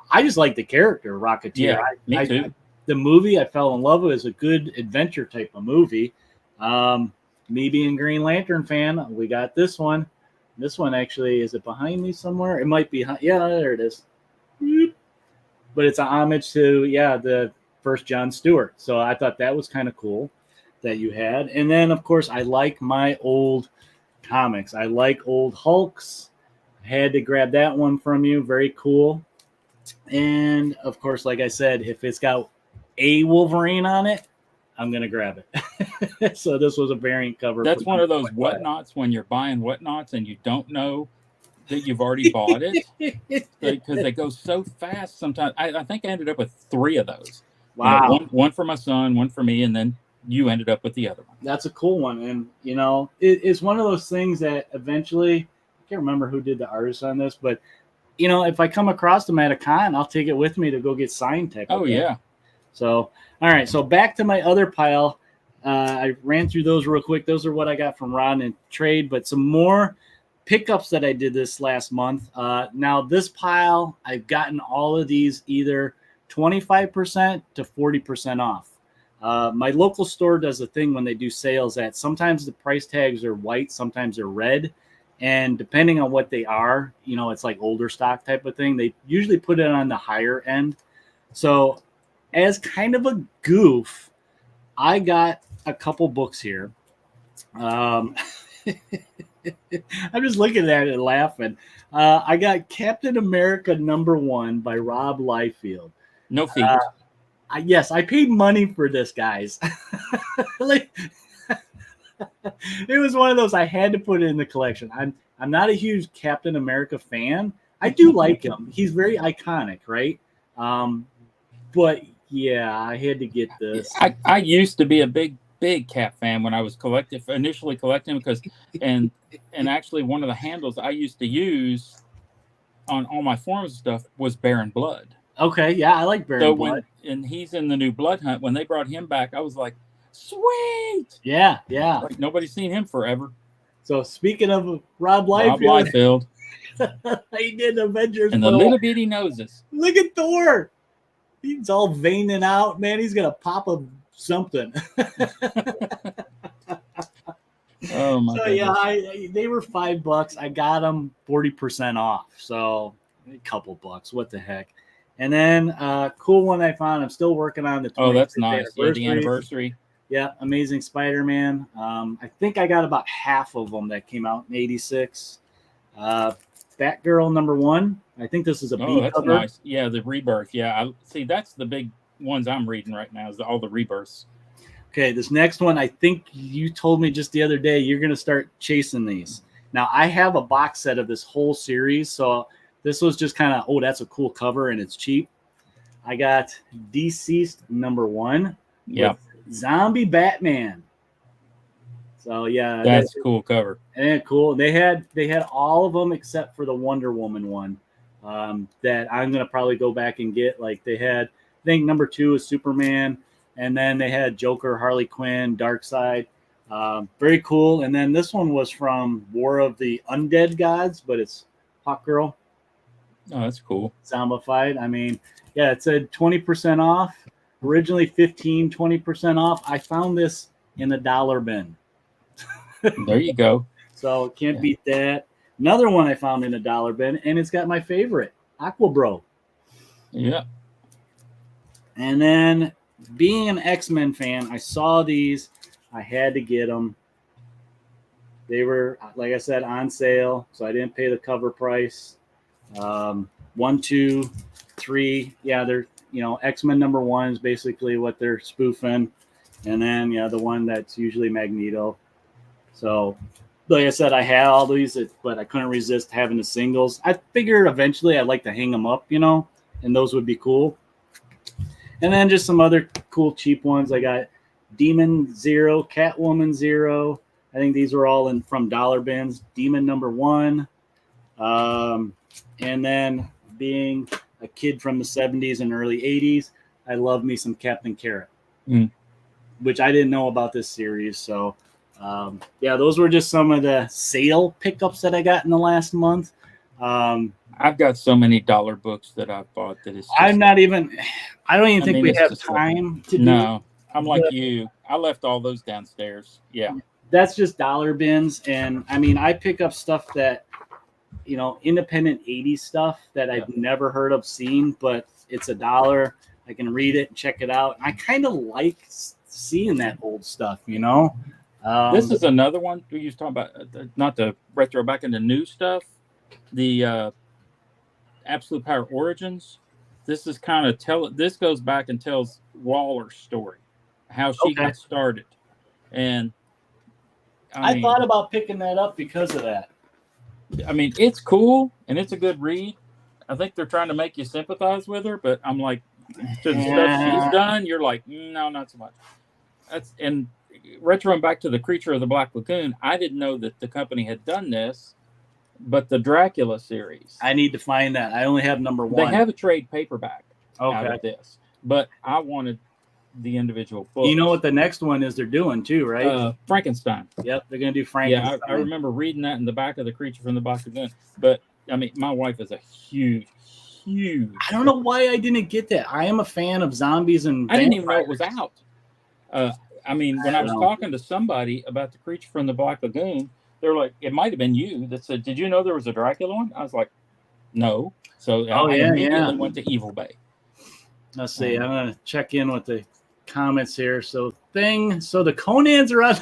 I just like the character Rocketeer. Yeah, me too. The movie I fell in love with is a good adventure type of movie. Me being Green Lantern fan, we got this one. This one actually, is it behind me somewhere? It might be. Yeah, there it is. But it's a homage to, the first John Stewart. So I thought that was kind of cool that you had. And then, of course, I like my old comics. I like old Hulks. I had to grab that one from you. Very cool. And, of course, like I said, if it's got a Wolverine on it, I'm going to grab it. So this was a variant cover. That's one of those whatnots when you're buying whatnots and you don't know that you've already bought it because they go so fast sometimes. I think I ended up with 3 of those. Wow. You know, one for my son, one for me, and then you ended up with the other one. That's a cool one. And, you know, it's one of those things that eventually, I can't remember who did the artist on this, but, you know, if I come across them at a con, I'll take it with me to go get signed tech. Oh, yeah. So, all right. So back to my other pile. I ran through those real quick. Those are what I got from Ron in trade, but some more pickups that I did this last month. Now this pile, I've gotten all of these either 25% to 40% off. My local store does a thing when they do sales that sometimes the price tags are white, sometimes they're red. And depending on what they are, you know, it's like older stock type of thing. They usually put it on the higher end. So as kind of a goof, I got a couple books here. I'm just looking at it and laughing. I got Captain America #1 by Rob Liefeld. No fees. Yes, I paid money for this, guys. Like, it was one of those I had to put it in the collection. I'm not a huge Captain America fan. I do like him. He's very iconic, right? But yeah, I had to get this. I used to be a big Cap fan when I was initially collecting because and actually one of the handles I used to use on all my forums stuff was Baron Blood. Okay, yeah, I like Baron Blood. And he's in the new Blood Hunt. When they brought him back, I was like, sweet. Yeah. Like nobody's seen him forever. So speaking of Rob Liefeld, he did Avengers and the little bitty noses. Look at Thor. He's all veining out, man. He's gonna pop a something. Oh my! So yeah, they were $5. I got them 40% off. So a couple bucks. What the heck? And then cool one I found. I'm still working on the. Oh, that's nice. Yeah, the anniversary. Yeah, Amazing Spider-Man. I think I got about half of them that came out in '86. Fat Girl #1. I think this is a B that's cover. nice. Yeah, the rebirth. Yeah, I see. That's the big ones I'm reading right now. Is all the rebirths. Okay, this next one, I think you told me just the other day you're going to start chasing these. Now, I have a box set of this whole series, so this was just kind of, oh, that's a cool cover and it's cheap. I got Deceased #1. Yeah. Zombie Batman. So yeah, that's a cool cover. And cool. They had all of them except for the Wonder Woman one that I'm gonna probably go back and get. Like they had, I think #2 is Superman, and then they had Joker, Harley Quinn, Darkseid. Very cool. And then this one was from War of the Undead Gods, but it's Hawkgirl. Oh, that's cool. Zombified. I mean, yeah, it said 20% off. Originally 15, 20% off. I found this in the dollar bin. There you go. So can't beat that. Another one I found in a dollar bin, and it's got my favorite, Aquabro. Yeah. And then being an X-Men fan, I saw these. I had to get them. They were, like I said, on sale, so I didn't pay the cover price. 1, 2, 3. Yeah, they're, X-Men #1 is basically what they're spoofing. And then, the one that's usually Magneto. So, like I said, I had all these, but I couldn't resist having the singles. I figured eventually I'd like to hang them up, and those would be cool. And then just some other cool cheap ones. I got Demon 0, Catwoman 0. I think these were all from dollar bins. Demon #1. And then being a kid from the 70s and early 80s, I love me some Captain Carrot, which I didn't know about this series. So, those were just some of the sale pickups that I got in the last month. I've got so many dollar books that I've bought that it's just, I don't even think we have time to do. No, I'm like you. I left all those downstairs. Yeah. That's just dollar bins. And I mean, I pick up stuff that, independent 80s stuff that I've never heard of, seen, but it's $1. I can read it and check it out. I kind of like seeing that old stuff, This is another one we used to talk about, not to retro back into new stuff. The Absolute Power Origins. This is kind of this goes back and tells Waller's story, how she got started. And I thought about picking that up because of that. I mean, it's cool and it's a good read. I think they're trying to make you sympathize with her, but I'm like, to the stuff she's done, you're like, no, not so much. And retroing back to the Creature of the Black Lagoon, I didn't know that the company had done this, but the Dracula series. I need to find that. I only have #1. They have a trade paperback out of this, but I wanted the individual books. You know what the next one is they're doing too, right? Frankenstein. Yep, they're going to do Frankenstein. Yeah, I remember reading that in the back of the Creature from the Black Lagoon. But, I mean, my wife is a huge I don't know why I didn't get that. I am a fan of zombies and I didn't even know it was out. I mean, when I was talking to somebody about the Creature from the Black Lagoon, they're like, it might have been you that said, did you know there was a Dracula one? I was like, no. So I immediately went to Evil Bay. Let's see. I'm going to check in with the comments here. So the Conans are on.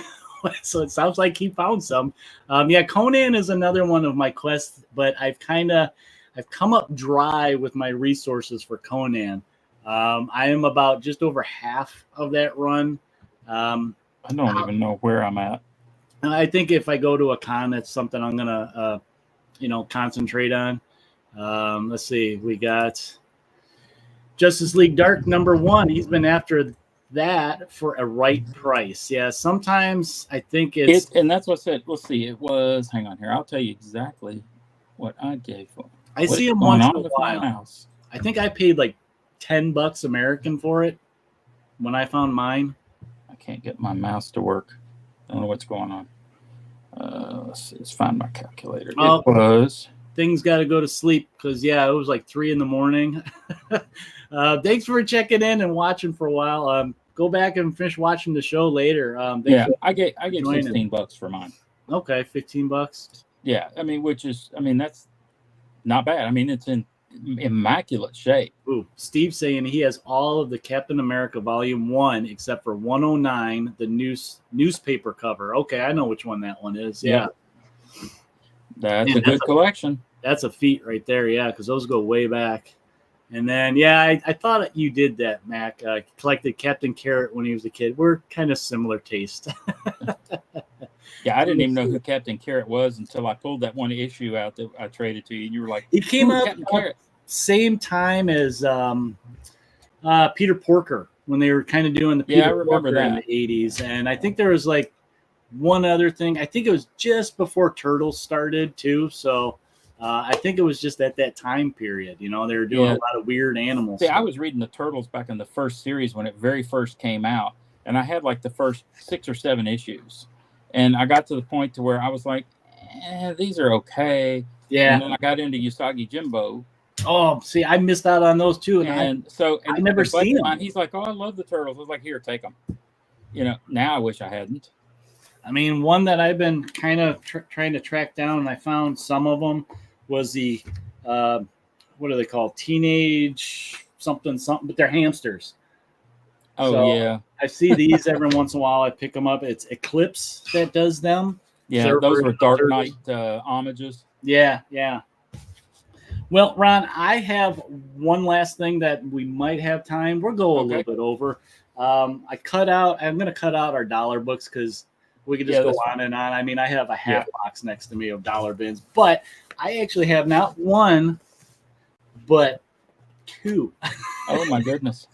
So it sounds like he found some. Conan is another one of my quests, but I've come up dry with my resources for Conan. I am about just over half of that run. I don't even know where I'm at. I think if I go to a con, that's something I'm gonna, concentrate on. Let's see. We got Justice League Dark #1. He's been after that for a right price. Yeah, sometimes I think it's and that's what I said. Let's see. It was. Hang on here. I'll tell you exactly what I gave for. I see him once in a while. I think I paid like $10 American for it when I found mine. I can't get my mouse to work. I don't know what's going on. Let's see. Let's find my calculator. It was. Things got to go to sleep because it was like 3 a.m. Thanks for checking in and watching for a while. Go back and finish watching the show later. I get $16 for mine. Okay, $15. Yeah, that's not bad. I mean, it's in immaculate shape. Ooh, Steve's saying he has all of the Captain America Volume 1 except for 109, the newspaper cover. Okay, I know which one that one is. Yeah. That's a good collection. That's a feat right there, yeah, because those go way back. And then, yeah, I thought you did that, Mac. Collected Captain Carrot when he was a kid. We're kind of similar taste. Yeah, I didn't even know who Captain Carrot was until I pulled that one issue out that I traded to you, and you were like, he came out Captain Carrot. Same time as Peter Porker when they were kind of doing the Peter I remember Porker in the 80s. And I think there was like one other thing. I think it was just before Turtles started too. So I think it was just at that time period. You know, they were doing a lot of weird animals. See, I was reading the Turtles back in the first series when it very first came out, and I had like the first 6 or 7 issues, and I got to the point to where I was like, these are okay. Yeah. And then I got into Usagi Jimbo. Oh, see, I missed out on those too, and I never seen them. He's like, "Oh, I love the Turtles." I was like, "Here, take them." You know, now I wish I hadn't. I mean, one that I've been kind of trying to track down, and I found some of them, was the what are they called? Teenage something, but they're hamsters. Oh, so, yeah. I see these every once in a while. I pick them up. It's Eclipse that does them. Yeah, those were Dark Knight homages. Yeah. Well, Ron, I have one last thing that we might have time. We'll go a little bit over. I'm going to cut out our dollar books because we could just go on and on. I mean, I have a half box next to me of dollar bins, but I actually have not one, but 2. Oh, my goodness.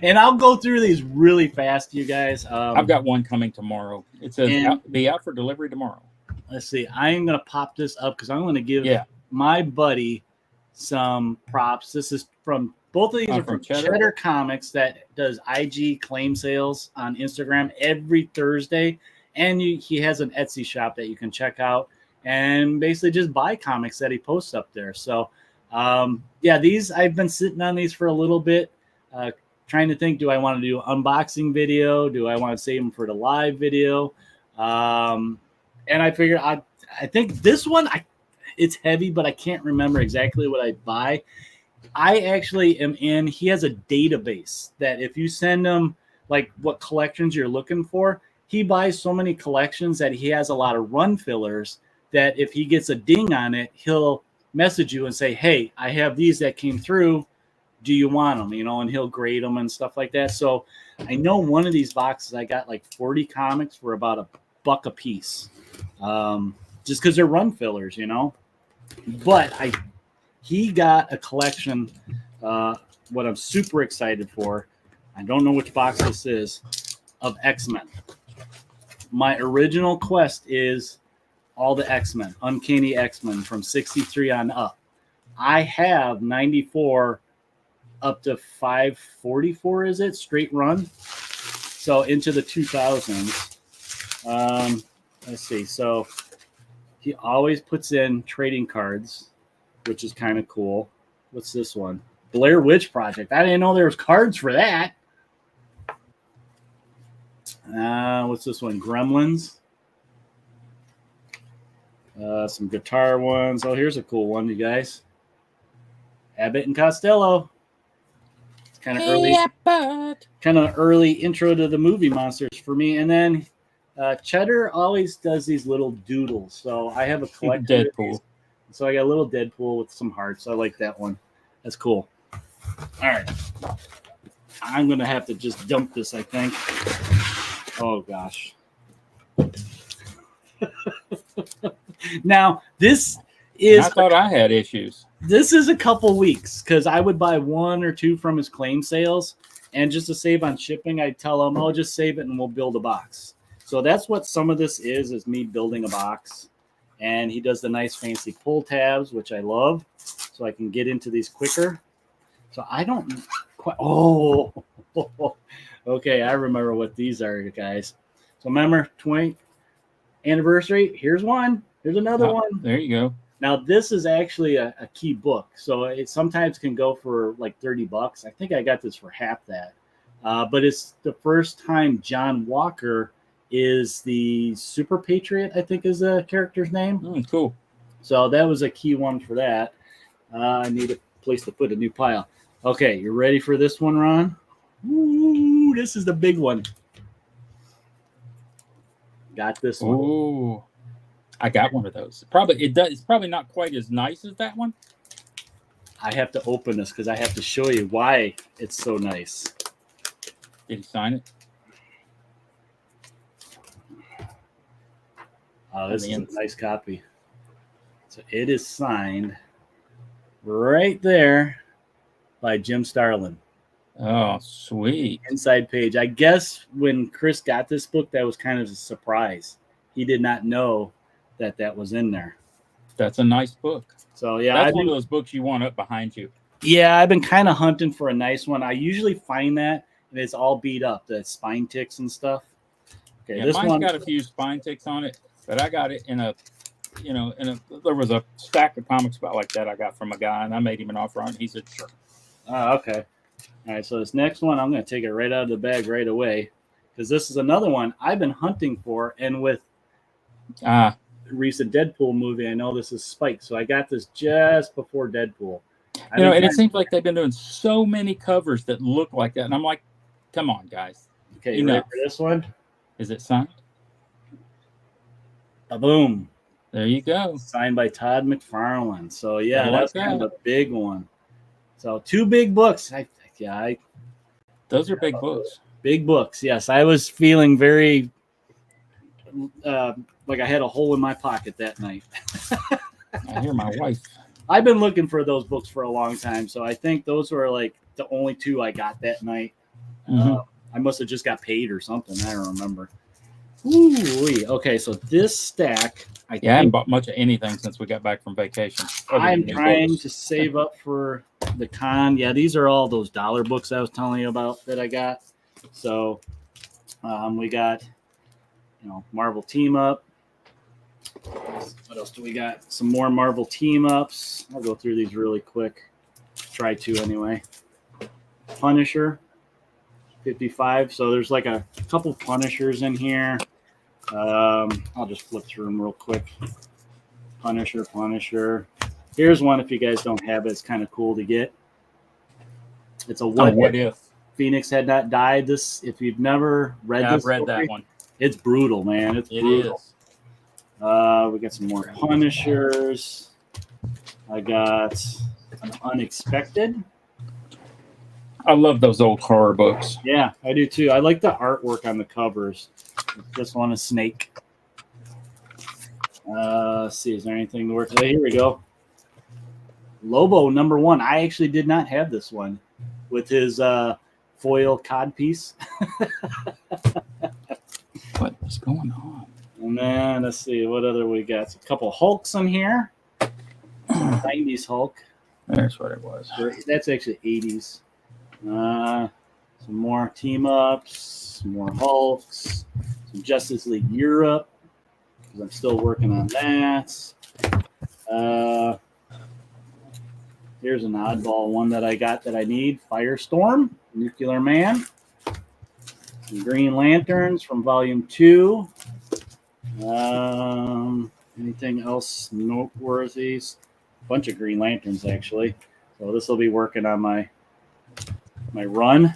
And I'll go through these really fast, you guys. I've got one coming tomorrow. It says be out for delivery tomorrow. Let's see. I am going to pop this up because I'm going to give my buddy some props. This is from both of these are from Cheddar Comics that does IG claim sales on Instagram every Thursday. And he has an Etsy shop that you can check out and basically just buy comics that he posts up there. So, these I've been sitting on these for a little bit, trying to think, do I want to do an unboxing video? Do I want to save them for the live video? And I figured I think this one, it's heavy, but I can't remember exactly what I buy. I actually am in. He has a database that if you send him like what collections you're looking for, he buys so many collections that he has a lot of run fillers that if he gets a ding on it, he'll message you and say, "Hey, I have these that came through. Do you want them?" You know, and he'll grade them and stuff like that. So I know one of these boxes I got like 40 comics for about $1 a piece, just because they're run fillers, you know. But he got a collection. What I'm super excited for, I don't know which box this is, of X-Men. My original quest is all the X-Men, Uncanny X-Men from 63 on up. I have 94 up to 544, is it? Straight run. So into the 2000s. Let's see. So he always puts in trading cards, which is kind of cool. What's this one? Blair Witch Project. I didn't know there was cards for that. What's this one? Gremlins. Some guitar ones. Oh, here's a cool one, you guys. Abbott and Costello. It's kind of early intro to the movie monsters for me. And then Cheddar always does these little doodles. So I have a collection. Deadpool. So I got a little Deadpool with some hearts. I like that one. That's cool. All right. I'm going to have to just dump this, I think. Oh, gosh. Now, this is... I thought I had issues. This is a couple weeks because I would buy 1 or 2 from his claim sales. And just to save on shipping, I'd tell him, "Oh, just save it and we'll build a box." So that's what some of this is me building a box. And he does the nice fancy pull tabs, which I love. So I can get into these quicker. So I don't quite... Oh, okay. I remember what these are, guys. So remember, 20th anniversary. Here's one. Here's another one. There you go. Now, this is actually a key book. So it sometimes can go for like $30. I think I got this for half that. But it's the first time John Walker is the Super Patriot, I think is the character's name. Cool. So that was a key one for that. I need a place to put a new pile. Okay, you ready for this one, Ron? Ooh, this is the big one. Got this one. Ooh. I got one of those. Probably it does. It's probably not quite as nice as that one. I have to open this because I have to show you why it's so nice. Did he sign it? Oh, this is a nice copy. So it is signed right there by Jim Starlin. Oh, sweet. Inside page. I guess when Chris got this book, that was kind of a surprise. He did not know that that was in there. That's a nice book. So, yeah. That's one of those books you want up behind you. Yeah, I've been kind of hunting for a nice one. I usually find that, and it's all beat up, the spine ticks and stuff. Okay, Yeah, this mine's one got a few spine ticks on it, but I got it in a, there was a stack of comics about like that I got from a guy, and I made him an offer on it. He said, sure. Oh, okay. All right, so this next one, I'm going to take it right out of the bag right away because this is another one I've been hunting for, and with recent Deadpool movie, I know this is Spike, so I got this just before Deadpool. And it seems like they've been doing so many covers that look like that, and I'm like, come on, guys. Okay, you ready for this one? Is it signed? Boom. There you go. Signed by Todd McFarlane. So, yeah, that's kind of a big one. So, 2 big books. Those are big books. Big books, yes. I was feeling very like I had a hole in my pocket that night. I hear my wife. I've been looking for those books for a long time, so I think those were like the only 2 I got that night. I must have just got paid or something. I don't remember. Ooh, okay, so this stack. I haven't bought much of anything since we got back from vacation. I'm trying to save up for the con. Yeah, these are all those dollar books I was telling you about that I got. So we got, Marvel Team Up. What else do we got? Some more Marvel Team Ups. I'll go through these really quick. Try to anyway. Punisher, 55. So there's like a couple Punishers in here. I'll just flip through them real quick. Punisher. Here's one if you guys don't have it. It's kind of cool to get. It's a what if Phoenix had not died. This, if you've never read this, I've read that one. It's brutal, man. It brutal. We got some more Punishers. I got an Unexpected. I love those old horror books. Yeah, I do too. I like the artwork on the covers. This one is Snake. Let's see, is there anything to work today? Here we go. Lobo #1. I actually did not have this one with his foil cod piece. What is going on? And then let's see what other we got. A couple Hulks in here. 90s Hulk. There's what it was. That's actually 80s. Some more Team Ups, some more Hulks, some Justice League Europe, because I'm still working on that. Here's an oddball one that I got that I need. Firestorm, Nuclear Man, some Green Lanterns from Volume 2. Anything else noteworthy? A bunch of Green Lanterns, actually. So this will be working on my run.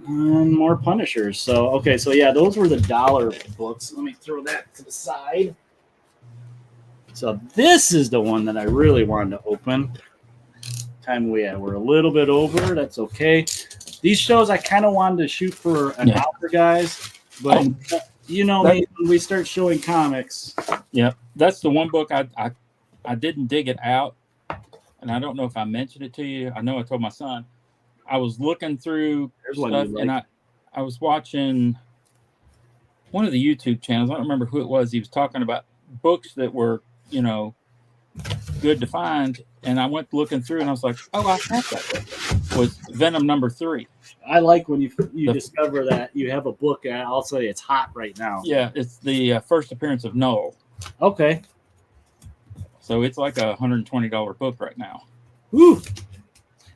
And more Punishers. So, okay, so yeah, those were the dollar books. Let me throw that to the side. So this is the one that I really wanted to open. Time we're a little bit over. That's okay. These shows I kind of wanted to shoot for an hour, guys. But when we start showing comics. Yeah, that's the one book I didn't dig it out. And I don't know if I mentioned it to you. I know I told my son. I was looking through stuff, and I was watching one of the YouTube channels. I don't remember who it was. He was talking about books that were, good to find. And I went looking through, and I was like, oh, I have that book. Was Venom #3. I like when you discover that you have a book. I'll say it's hot right now. Yeah, it's the first appearance of Null. Okay. So it's like $120 book right now. Woo!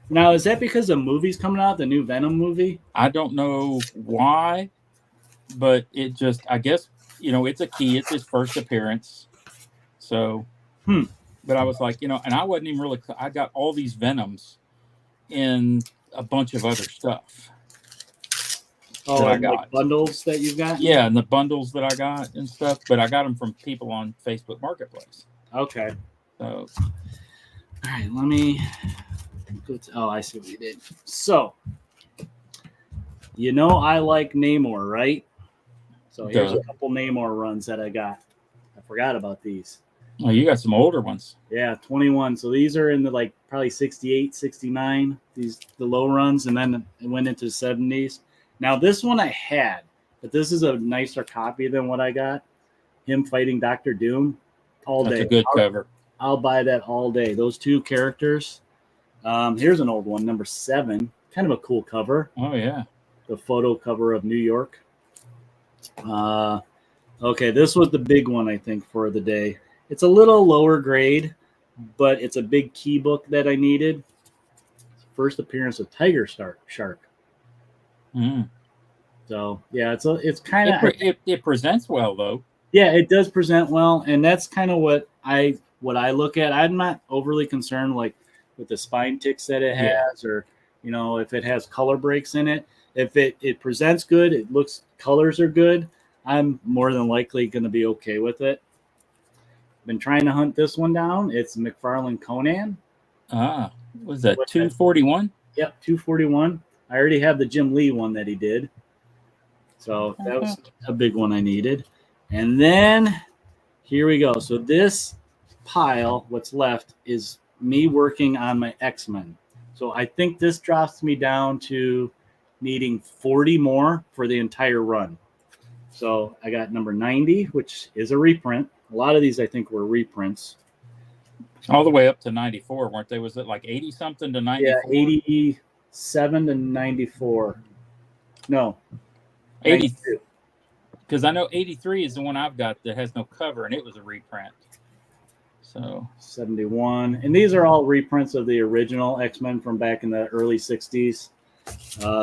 Now, is that because the movie's coming out, the new Venom movie? I don't know why, but it just, I guess, it's a key. It's his first appearance. So, but I was like, and I wasn't even really, I got all these Venoms in a bunch of other stuff. Oh, that I and got. like bundles that you've got? Yeah, and the bundles that I got and stuff, but I got them from people on Facebook Marketplace. Okay. So, all right, let me go to, oh, I see what you did. So, I like Namor, right? So here's a couple Namor runs that I got. I forgot about these. Oh, you got some older ones. Yeah, 21. So these are in the like probably 68, 69, the low runs, and then it went into the 70s. Now this one I had, but this is a nicer copy than what I got. Him fighting Doctor Doom all day. That's a good cover. I'll buy that all day. Those two characters. Here's an old one, number 7. Kind of a cool cover. Oh yeah. The photo cover of New York. Okay, this was the big one I think for the day. It's a little lower grade, but it's a big key book that I needed. First appearance of Tiger Shark. Mm. So yeah, it's kind of it presents well though. Yeah, it does present well, and that's kind of what I look at. I'm not overly concerned like with the spine ticks that it has, or if it has color breaks in it. If it presents good, it looks colors are good, I'm more than likely going to be okay with it. Been trying to hunt this one down. It's McFarlane Conan. Was that 241? Yep, 241. I already have the Jim Lee one that he did. So that was a big one I needed. And then here we go. So this pile, what's left, is me working on my X-Men. So I think this drops me down to needing 40 more for the entire run. So I got number 90, which is a reprint. A lot of these I think were reprints. All the way up to 94, weren't they? Was it like 80 something to 94? Yeah, 87 to 94. No, 82. Because I know 83 is the one I've got that has no cover, and it was a reprint. So 71. And these are all reprints of the original X-Men from back in the early 60s.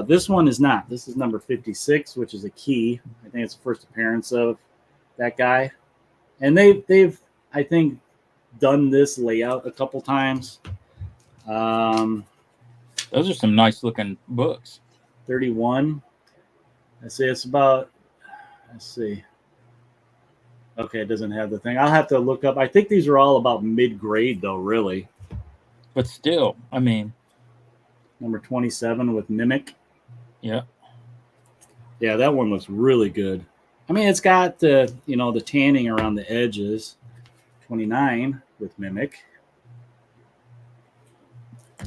This one is not. This is number 56, which is a key. I think it's the first appearance of that guy. And they've I think, done this layout a couple times. Those are some nice looking books. 31. Let's see. It's about, let's see. Okay, it doesn't have the thing. I'll have to look up. I think these are all about mid-grade, though, really. But still, I mean. Number 27 with Mimic. Yeah. Yeah, that one looks really good. I mean, it's got the, the tanning around the edges. 29 with Mimic.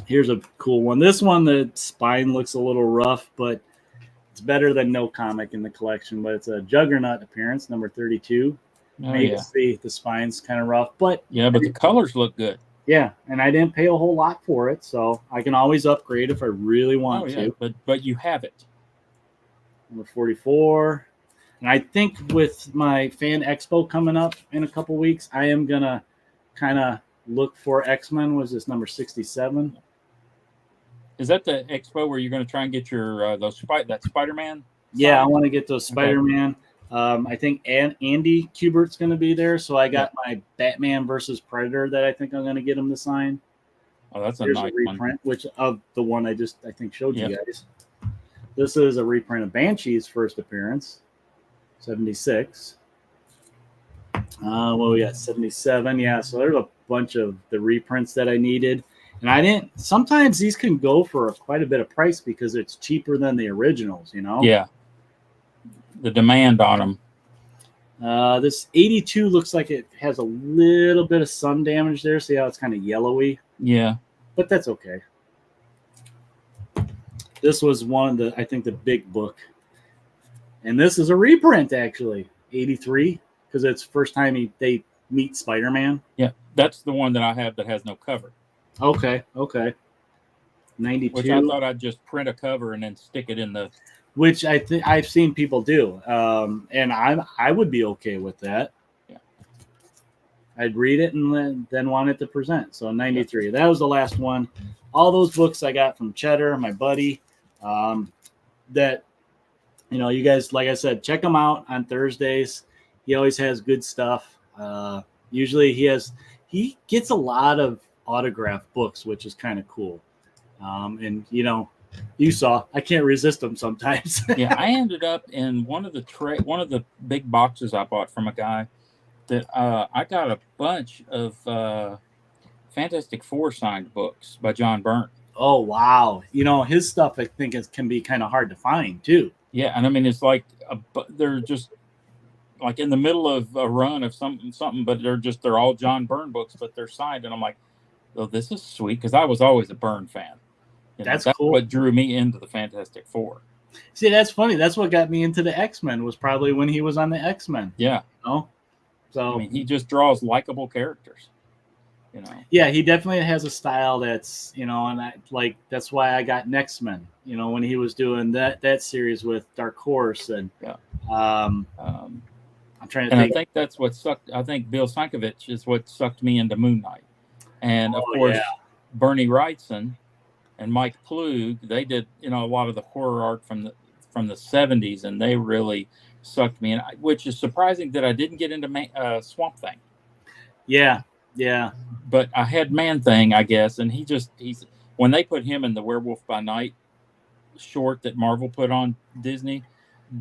Here's a cool one. This one, the spine looks a little rough, but it's better than no comic in the collection. But it's a Juggernaut appearance, number 32. Maybe the spine's kind of rough, but the colors look good. Yeah, and I didn't pay a whole lot for it, so I can always upgrade if I really want to. But you have it. Number 44. And I think with my Fan Expo coming up in a couple weeks, I am going to kind of look for X-Men. Was this number 67? Is that the expo where you're going to try and get your that Spider-Man? Yeah, I want to get those Spider-Man. I think Andy Kubert's going to be there, so I got my Batman versus Predator that I think I'm going to get him to sign. Oh, that's Here's nice a reprint, one. which of the one I think showed you guys. This is a reprint of Banshee's first appearance, 76. Well, we got 77. Yeah, so there's a bunch of the reprints that I needed. And I didn't. Sometimes these can go for quite a bit of price because it's cheaper than the originals, Yeah. The demand on them. This 82 looks like it has a little bit of sun damage there. See how it's kind of yellowy? Yeah. But that's okay. This was one of the big book. And this is a reprint, actually. 83, because it's first time they meet Spider-Man. Yeah, that's the one that I have that has no cover. Okay. 92. Which I thought I'd just print a cover and then stick it in the... Which I think I've seen people do. And I would be okay with that. Yeah. I'd read it and then want it to present. So 93. Yeah. That was the last one. All those books I got from Cheddar, my buddy. That, you guys, like I said, check him out on Thursdays. He always has good stuff. Usually he gets a lot of autographed books, which is kind of cool. And You saw. I can't resist them sometimes. Yeah, I ended up in one of the big boxes I bought from a guy that I got a bunch of Fantastic Four signed books by John Byrne. Oh wow! His stuff I think can be kind of hard to find too. Yeah, and I mean it's like they're just like in the middle of a run of something, but they're all John Byrne books, but they're signed, and I'm like, oh, this is sweet because I was always a Byrne fan. That's cool. What drew me into the Fantastic Four. See, that's funny. That's what got me into the X-Men was probably when he was on the X-Men. Yeah. So I mean, he just draws likable characters. Yeah, he definitely has a style that's and that's why I got X-Men. When he was doing that series with Dark Horse and I'm trying to think. I think that's what sucked. I think Bill Sienkiewicz is what sucked me into Moon Knight, and of course Bernie Wrightson and Mike Plug. They did a lot of the horror art from the 70s, and they really sucked me in, which is surprising that I didn't get into Swamp Thing. Yeah. But I had Man Thing, I guess, and he's when they put him in the Werewolf by Night short that Marvel put on Disney,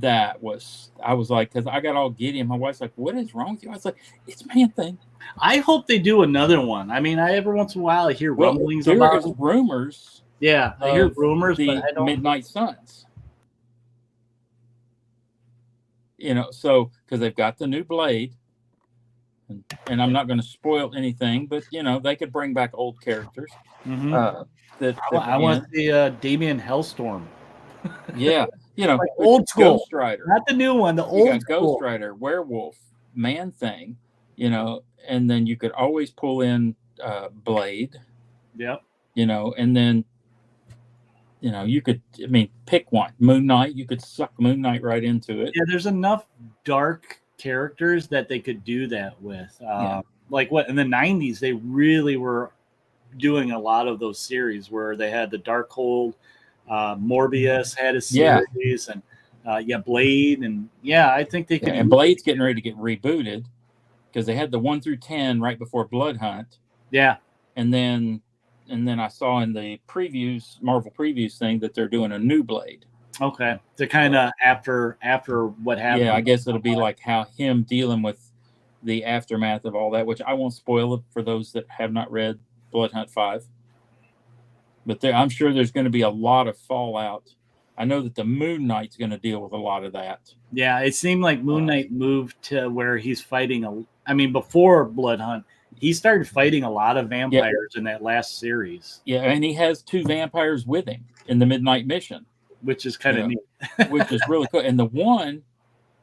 I was like, because I got all giddy, and my wife's like, "What is wrong with you?" I was like, "It's Man Thing." I hope they do another one. I mean, every once in a while I hear rumblings about rumors. Yeah, I hear rumors, but I don't. Midnight Suns. So because they've got the new Blade. And I'm not going to spoil anything, but they could bring back old characters. Mm-hmm. I want the Damien Hellstorm. Yeah, like old school Ghost Rider, not the new one. The old school. Ghost Rider, Werewolf, Man Thing. And then you could always pull in Blade. Yep. And then you could. I mean, pick one. Moon Knight. You could suck Moon Knight right into it. Yeah, there's enough dark characters that they could do that with. Like what in the 90s they really were doing a lot of those series where they had the Darkhold, Morbius had a series, and Blade, and I think they could. And Blade's getting ready to get rebooted because they had the 1 through 10 right before Blood Hunt. Yeah, and then I saw in the previews, Marvel previews thing, that they're doing a new Blade. Okay, to kind of after what happened. Yeah, I guess it'll be like how him dealing with the aftermath of all that, which I won't spoil it for those that have not read Blood Hunt 5. But I'm sure there's going to be a lot of fallout. I know that the Moon Knight's going to deal with a lot of that. Yeah, it seemed like Moon Knight moved to where he's fighting before Blood Hunt, he started fighting a lot of vampires in that last series. Yeah, and he has 2 vampires with him in the Midnight Mission. Which is kind of neat. Which is really cool. And the one,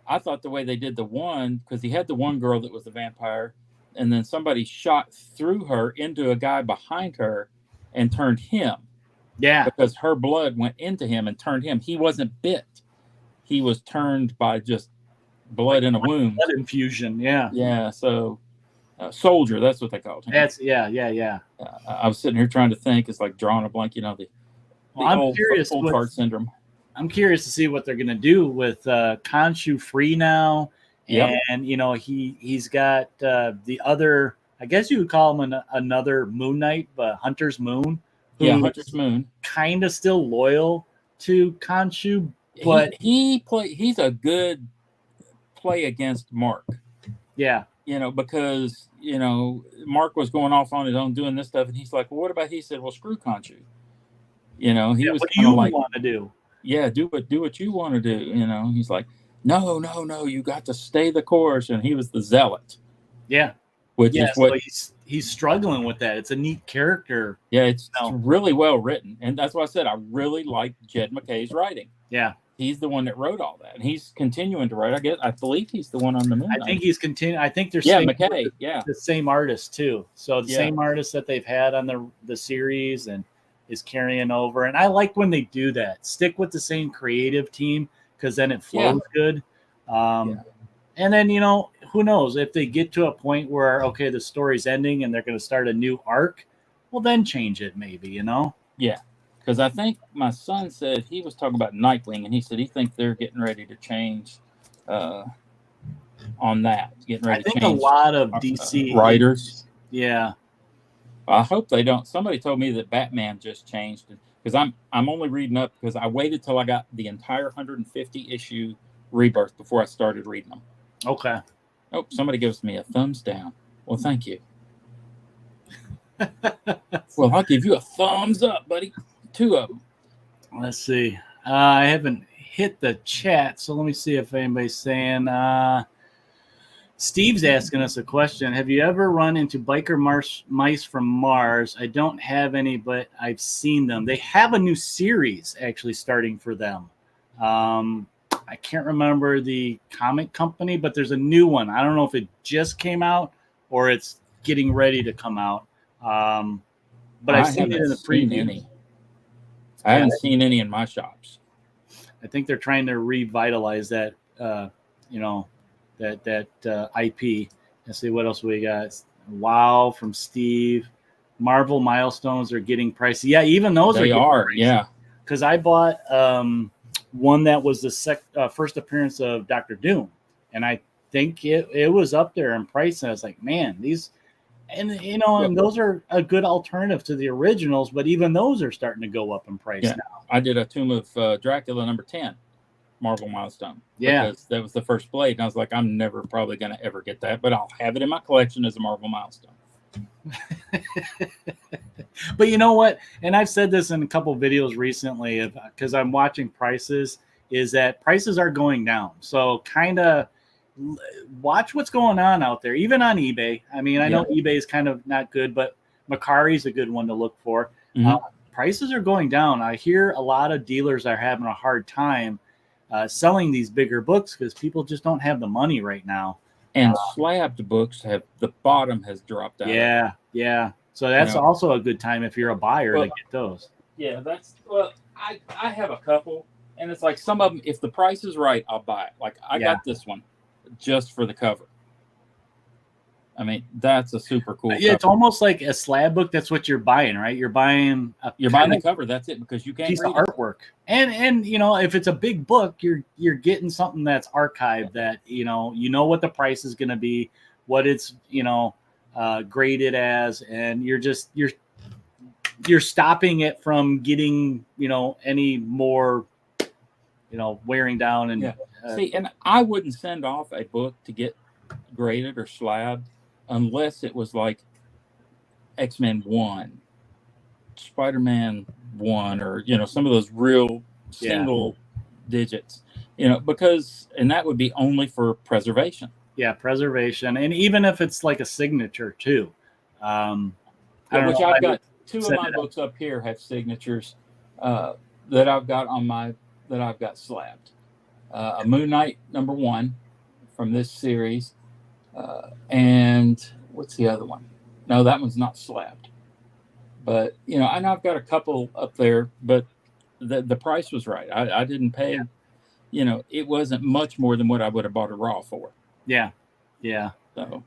I thought the way they did the one, because he had the one girl that was the vampire, and then somebody shot through her into a guy behind her and turned him. Yeah. Because her blood went into him and turned him. He wasn't bit. He was turned by just blood in a wound. Blood infusion, yeah. Yeah, so soldier, that's what they called him. That's, yeah. I was sitting here trying to think. It's like drawing a blank, I'm curious. Old fart syndrome. I'm curious to see what they're going to do with Khonshu free now, and he's got the other. I guess you would call him another Moon Knight, but Hunter's Moon. Hunter's Moon. Kind of still loyal to Khonshu, but he's a good play against Mark. Yeah. Because Mark was going off on his own doing this stuff, and he's like, "Well, what about?" He said, "Well, screw Khonshu." He was what do you want to do? Yeah, do what you want to do. He's like, no, you got to stay the course, and he was the zealot. Yeah, which is what he's struggling with. That it's a neat character. Yeah, it's really well written, and that's why I said I really like Jed McKay's writing. Yeah, he's the one that wrote all that, and he's continuing to write. I believe he's the one on the Moon. I think he's continuing. I think there's McKay. The same artist too. So the same artist that they've had on the series and is carrying over. And I like when they do that. Stick with the same creative team because then it flows good. And then who knows if they get to a point where the story's ending and they're going to start a new arc. Well, then change it maybe. Yeah. Because I think my son said he was talking about Nightwing, and he said he thinks they're getting ready to change on that. Getting ready to change. I think a lot of DC writers. Yeah. I hope they don't. Somebody told me that Batman just changed. because I'm only reading up because I waited till I got the entire 150 issue Rebirth before I started reading them. Okay. Oh, somebody gives me a thumbs down. Well, thank you. Well, I'll give you a thumbs up, buddy. 2 of them. Let's see. I haven't hit the chat, so let me see if anybody's saying. Steve's asking us a question. Have you ever run into biker mice from Mars? I don't have any, but I've seen them. They have a new series actually starting for them. I can't remember the comic company, but there's a new one. I don't know if it just came out or it's getting ready to come out. But I've seen it in the preview. I haven't seen any in my shops. I think they're trying to revitalize that, that IP. Let's see what else we got. Wow, from Steve. Marvel milestones are getting pricey. Yeah, even those they are. Pricey. Yeah, because I bought one that was the first appearance of Dr. Doom, and I think it was up there in price. And I was like, man, these, and and those are a good alternative to the originals, but even those are starting to go up in price now. I did a Tomb of Dracula number 10 Marvel milestone. Yeah, because that was the first blade, and I was like, I'm never probably going to ever get that, but I'll have it in my collection as a Marvel milestone. But you know what? And I've said this in a couple videos recently, because I'm watching prices, is that prices are going down. So kind of watch what's going on out there, even on eBay. I mean, I know eBay is kind of not good, but Macari's a good one to look for. Prices are going down. I hear a lot of dealers are having a hard time selling these bigger books because people just don't have the money right now. And slabbed books the bottom has dropped out. Yeah. So that's also a good time if you're a buyer to get those. Yeah, I have a couple, and it's like some of them, if the price is right, I'll buy it. Like I got this one just for the cover. I mean, that's a super cool cover. It's almost like a slab book. That's what you're buying, right? You're buying the cover. That's it, because you can't piece read of artwork. And if it's a big book, you're getting something that's archived, that you what the price is going to be, what it's graded as, and you're stopping it from getting any more wearing down. And see, and I wouldn't send off a book to get graded or slabbed unless it was like X-Men 1, Spider-Man 1, or some of those real single digits, because, and that would be only for preservation. Yeah, preservation. And even if it's like a signature too. I've got 2 of my books up here have signatures that I've got slabbed. A Moon Knight number 1 from this series. And what's the other one? No, that one's not slabbed. But, I know I've got a couple up there, but the price was right. I didn't pay, it wasn't much more than what I would have bought a raw for. Yeah. So,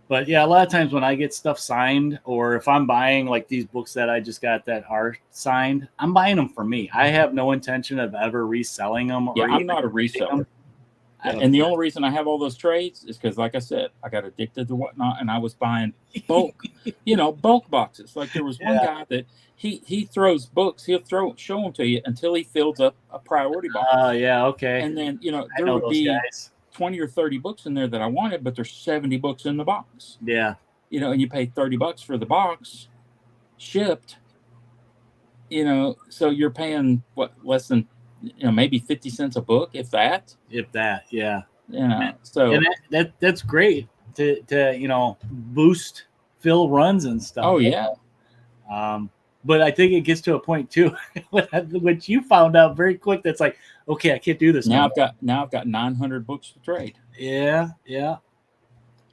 but a lot of times when I get stuff signed, or if I'm buying like these books that I just got that are signed, I'm buying them for me. I have no intention of ever reselling them. Yeah, I'm not a reseller. And the only reason I have all those trades is because, like I said, I got addicted to whatnot, and I was buying bulk, bulk boxes. Like there was one guy that he throws books, show them to you until he fills up a priority box. Oh, yeah, okay. And then there would be 20 or 30 books in there that I wanted, but there's 70 books in the box. Yeah. And you pay $30 for the box shipped. So you're paying less than maybe 50 cents a book, if that. Yeah. So and that's great to boost fill runs and stuff. Oh yeah. But I think it gets to a point too, which you found out very quick. That's like, okay, I can't do this now. I've got 900 books to trade. Yeah.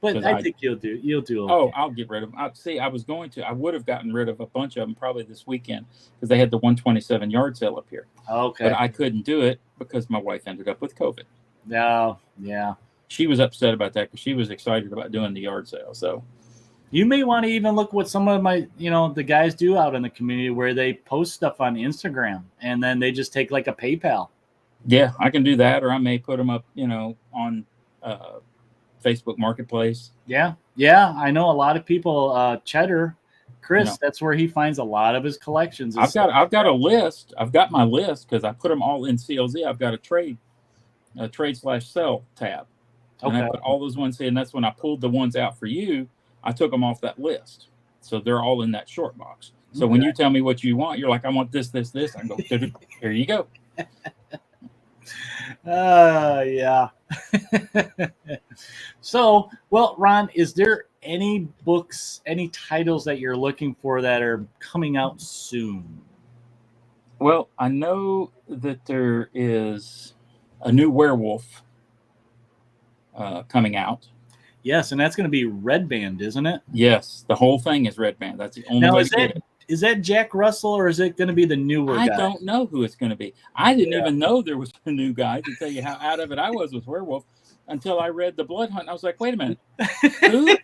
But I think you'll do. Okay. Oh, I'll get rid of them. I would have gotten rid of a bunch of them probably this weekend because they had the 127 yard sale up here. Okay. But I couldn't do it because my wife ended up with COVID. No. Yeah. She was upset about that because she was excited about doing the yard sale. So you may want to even look what some of my, the guys do out in the community where they post stuff on Instagram and then they just take like a PayPal. Yeah, I can do that, or I may put them up, on Facebook Marketplace. Yeah. I know a lot of people. Cheddar Chris, that's where he finds a lot of his collections. I've got a list. I've got my list because I put them all in CLZ. I've got a trade/sell tab, and I put all those ones in. That's when I pulled the ones out for you. I took them off that list, so they're all in that short box. So when you tell me what you want, you're like, I want this, this, this. I go, here you go. Yeah. So, well, Ron, is there any books, any titles that you're looking for that are coming out soon? Well, I know that there is a new werewolf coming out. Yes, and that's going to be Red Band, isn't it? Yes, the whole thing is Red Band. That's the only way to get it. Is that Jack Russell, or is it going to be the newer guy? I don't know who it's going to be. I didn't even know there was a new guy, to tell you how out of it I was with werewolf, until I read The Blood Hunt. And I was like, wait a minute. Who?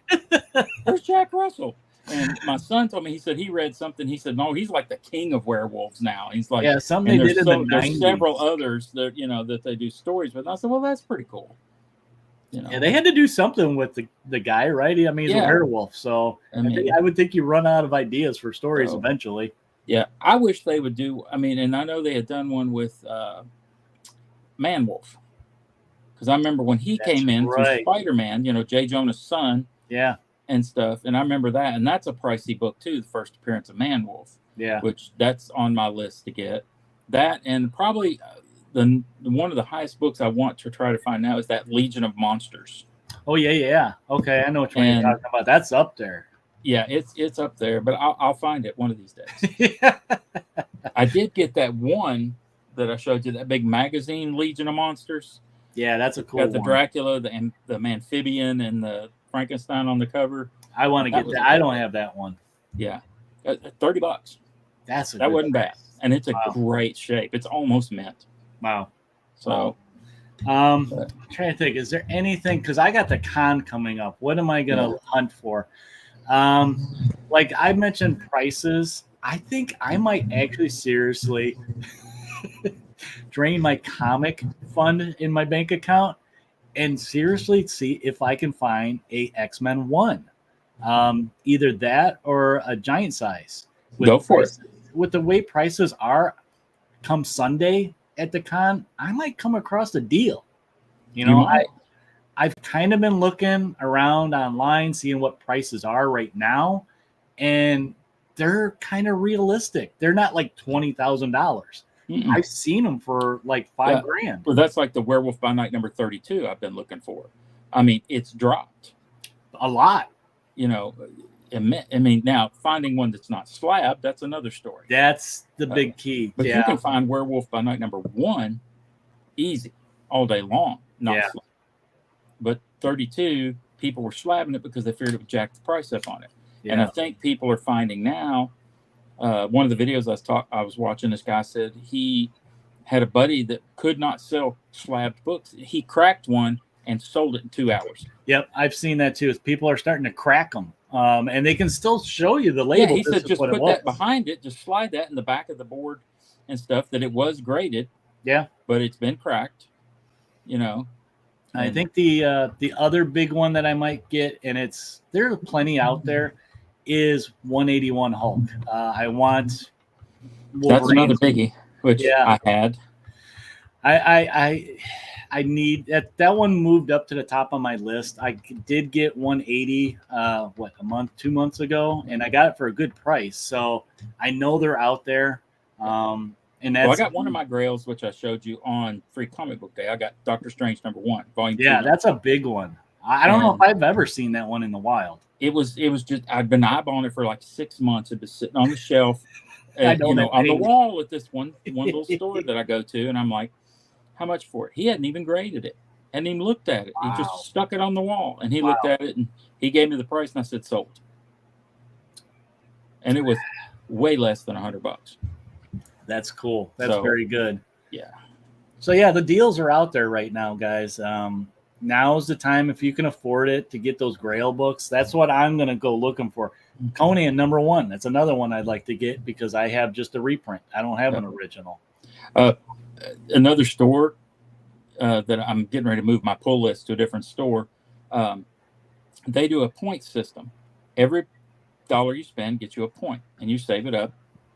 Where's Jack Russell? And my son told me, he said he read something. He said, no, he's like the king of werewolves now. He's like, yeah, something they did in the 90s. There's several others that, that they do stories with. And I said, well, that's pretty cool. Yeah, they had to do something with the guy, right? I mean, he's a werewolf, so I would think you run out of ideas for stories eventually. Yeah, I wish they would do. I mean, and I know they had done one with Man Wolf, because I remember when he came in for Spider-Man, J. Jonah's son, and stuff, and I remember that, and that's a pricey book too. The first appearance of Man Wolf, which that's on my list to get. That, and probably. One of the highest books I want to try to find now is that Legion of Monsters. Oh yeah. Okay, I know which one you're talking about. That's up there. Yeah, it's up there, but I'll find it one of these days. I did get that one that I showed you, that big magazine, Legion of Monsters. Yeah, that's a cool one. Got the Dracula, the amphibian, and the Frankenstein on the cover. I want to get that. I don't have that one. Yeah, $30. That wasn't bad, and it's a great shape. It's almost mint. Wow. So, I'm trying to think, is there anything, because I got the con coming up. What am I going to hunt for? Like I mentioned prices. I think I might actually seriously drain my comic fund in my bank account and seriously see if I can find a X-Men 1. Either that or a giant size. Go for it. With the way prices are come Sunday at the con, I might come across a deal. I've kind of been looking around online, seeing what prices are right now, and they're kind of realistic. They're not like $20,000. I've seen them for like $5,000. Well, that's like the Werewolf by Night number 32 I've been looking for. I mean, it's dropped a lot. I mean, now finding one that's not slab, that's another story. That's the big key. But you can find Werewolf by Night number 1 easy all day long, not slab. But 32, people were slabbing it because they feared it would jack the price up on it. Yeah. And I think people are finding now. One of the videos I was watching, this guy said he had a buddy that could not sell slabbed books. He cracked one and sold it in 2 hours. Yep, I've seen that too. People are starting to crack them. And they can still show you the label. Yeah, he said just put that behind it, just slide that in the back of the board and stuff, that it was graded. Yeah. But it's been cracked, I think the other big one that I might get, and there are plenty out there, is 181 Hulk. I want Wolverine. That's another biggie, which I had. I need that one moved up to the top of my list. I did get 180 2 months ago, and I got it for a good price. So I know they're out there. And that's, I got one of my grails, which I showed you on Free Comic Book Day. I got Doctor Strange number 1, volume 2. Yeah, that's a big one. I don't know if I've ever seen that one in the wild. It was just, I'd been eyeballing it for like 6 months. It was sitting on the shelf, on the wall at this one little store that I go to, and I'm like, how much for it? He hadn't even graded it. Hadn't even looked at it. Wow. He just stuck it on the wall, and he looked at it, and he gave me the price, and I said, sold. And it was way less than $100. That's cool. That's very good. Yeah. So yeah, the deals are out there right now, guys. Now's the time, if you can afford it, to get those Grail books. That's what I'm going to go looking for. Conan number 1. That's another one I'd like to get because I have just a reprint. I don't have an original. Another store that I'm getting ready to move my pull list to a different store. They do a point system. Every dollar you spend gets you a point, and you save it up,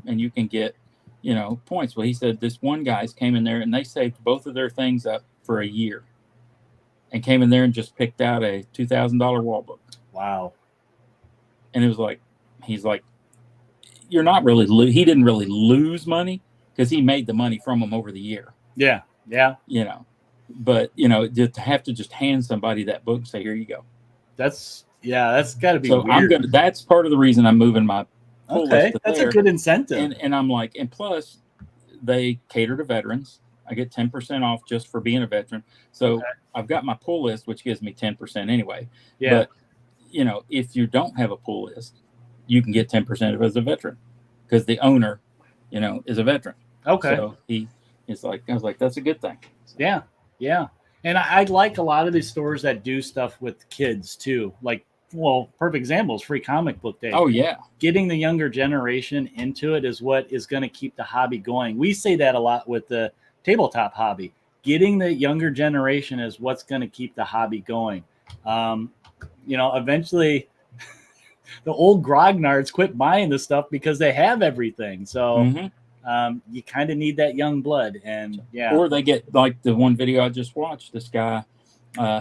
and you can get, points. Well, he said this one guy's came in there and they saved both of their things up for a year, and came in there and just picked out a $2,000 wall book. Wow. And it was like, he's like, you're not really he didn't really lose money because he made the money from them over the year. Yeah. Yeah. But to have to just hand somebody that book and say, here you go. That's got to be so weird. That's part of the reason I'm moving my pull list to that's there. a good incentive. And I'm like, and plus they cater to veterans. I get 10% off just for being a veteran. So I've got my pull list, which gives me 10% anyway. Yeah. But if you don't have a pull list, you can get 10% of it as a veteran because the owner, is a veteran. Okay. So I was like, that's a good thing. So. Yeah. Yeah. And I like a lot of these stores that do stuff with kids too. Like, perfect example is Free Comic Book Day. Oh, yeah. Getting the younger generation into it is what is going to keep the hobby going. We say that a lot with the tabletop hobby. Getting the younger generation is what's going to keep the hobby going. Eventually the old grognards quit buying the stuff because they have everything. So you kind of need that young blood. And or they get like the one video I just watched, this guy,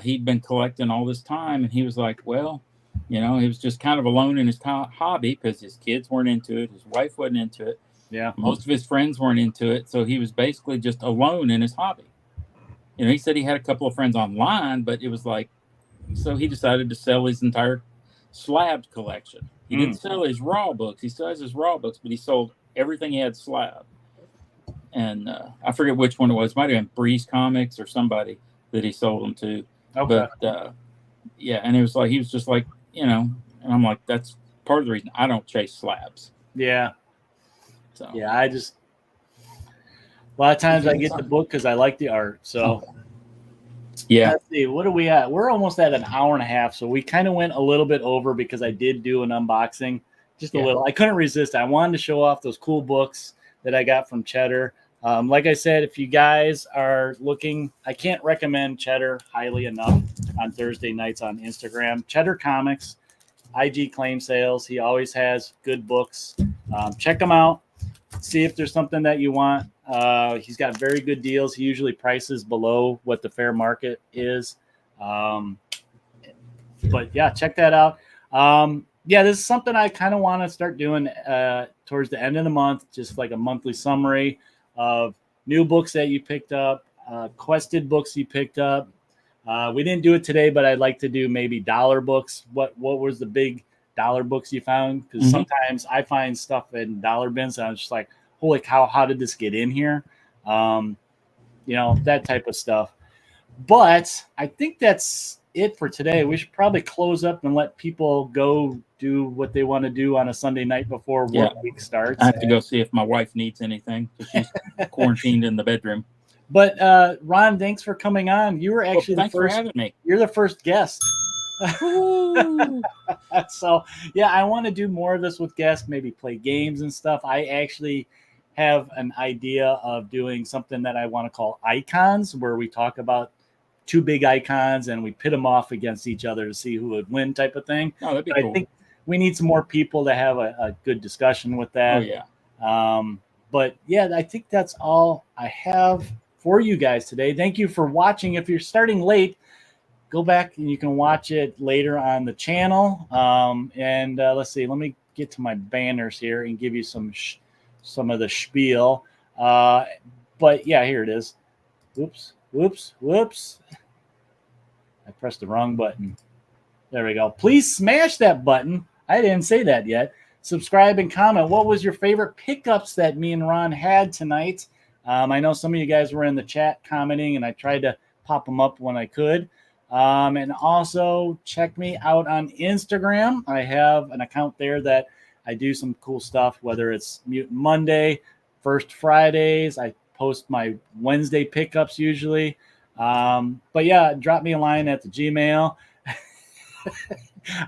he'd been collecting all this time, and he was like, well, he was just kind of alone in his hobby because his kids weren't into it. His wife wasn't into it. Yeah. Most of his friends weren't into it. So he was basically just alone in his hobby. He said he had a couple of friends online, but it was like, so he decided to sell his entire slabbed collection. He didn't sell his raw books. He still has his raw books, but he sold everything he had slab. And I forget which one it was. It might have been Breeze Comics or somebody that he sold them to. Okay. But and it was like, he was just like, and I'm like, that's part of the reason I don't chase slabs. Yeah. So yeah, a lot of times I get the book because I like the art. So yeah. Let's see, what are we at? We're almost at an hour and a half. So we kind of went a little bit over because I did do an unboxing, just a little. I couldn't resist. I wanted to show off those cool books that I got from Cheddar. Like I said, if you guys are looking, I can't recommend Cheddar highly enough on Thursday nights on Instagram. Cheddar Comics, IG claim sales. He always has good books. Check him out. See if there's something that you want. He's got very good deals. He usually prices below what the fair market is. But yeah, check that out. This is something I kind of want to start doing towards the end of the month, just like a monthly summary of new books that you picked up, quested books you picked up. We didn't do it today, but I'd like to do maybe dollar books. What was the big dollar books you found? Because sometimes I find stuff in dollar bins and I was just like, holy cow, how did this get in here? That type of stuff. But I think that's it for today. We should probably close up and let people go do what they want to do on a Sunday night before work week starts. I have to go see if my wife needs anything because she's quarantined in the bedroom. But Ron, thanks for coming on. You were actually the first. For having me. You're the first guest. So yeah, I want to do more of this with guests, maybe play games and stuff. I actually have an idea of doing something that I want to call icons, where we talk about two big icons and we pit them off against each other to see who would win, type of thing. Oh, that'd be cool. I think we need some more people to have a good discussion with that. Oh yeah. But yeah, I think that's all I have for you guys today. Thank you for watching. If you're starting late, go back and you can watch it later on the channel. Let's see. Let me get to my banners here and give you some of the spiel. But yeah, here it is. Whoops. I pressed the wrong button. There we go. Please smash that button. I didn't say that yet. Subscribe and comment. What was your favorite pickups that me and Ron had tonight? I know some of you guys were in the chat commenting, and I tried to pop them up when I could. And also check me out on Instagram. I have an account there that I do some cool stuff, whether it's Mutant Monday, First Fridays. I post my Wednesday pickups usually. But yeah, drop me a line at the Gmail.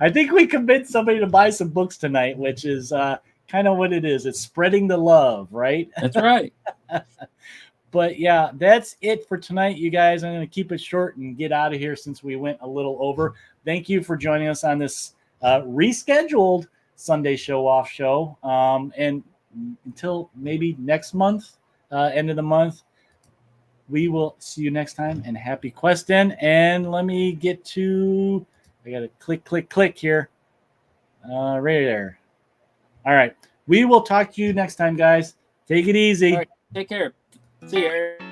I think we convinced somebody to buy some books tonight, which is kind of what it is. It's spreading the love, right? That's right. But yeah, that's it for tonight, you guys. I'm going to keep it short and get out of here since we went a little over. Thank you for joining us on this rescheduled Sunday show off show. And until maybe next month, end of the month, we will see you next time, and happy questing. And let me get to, I got to click here. Right there. All right. We will talk to you next time, guys. Take it easy. All right. Take care. See you.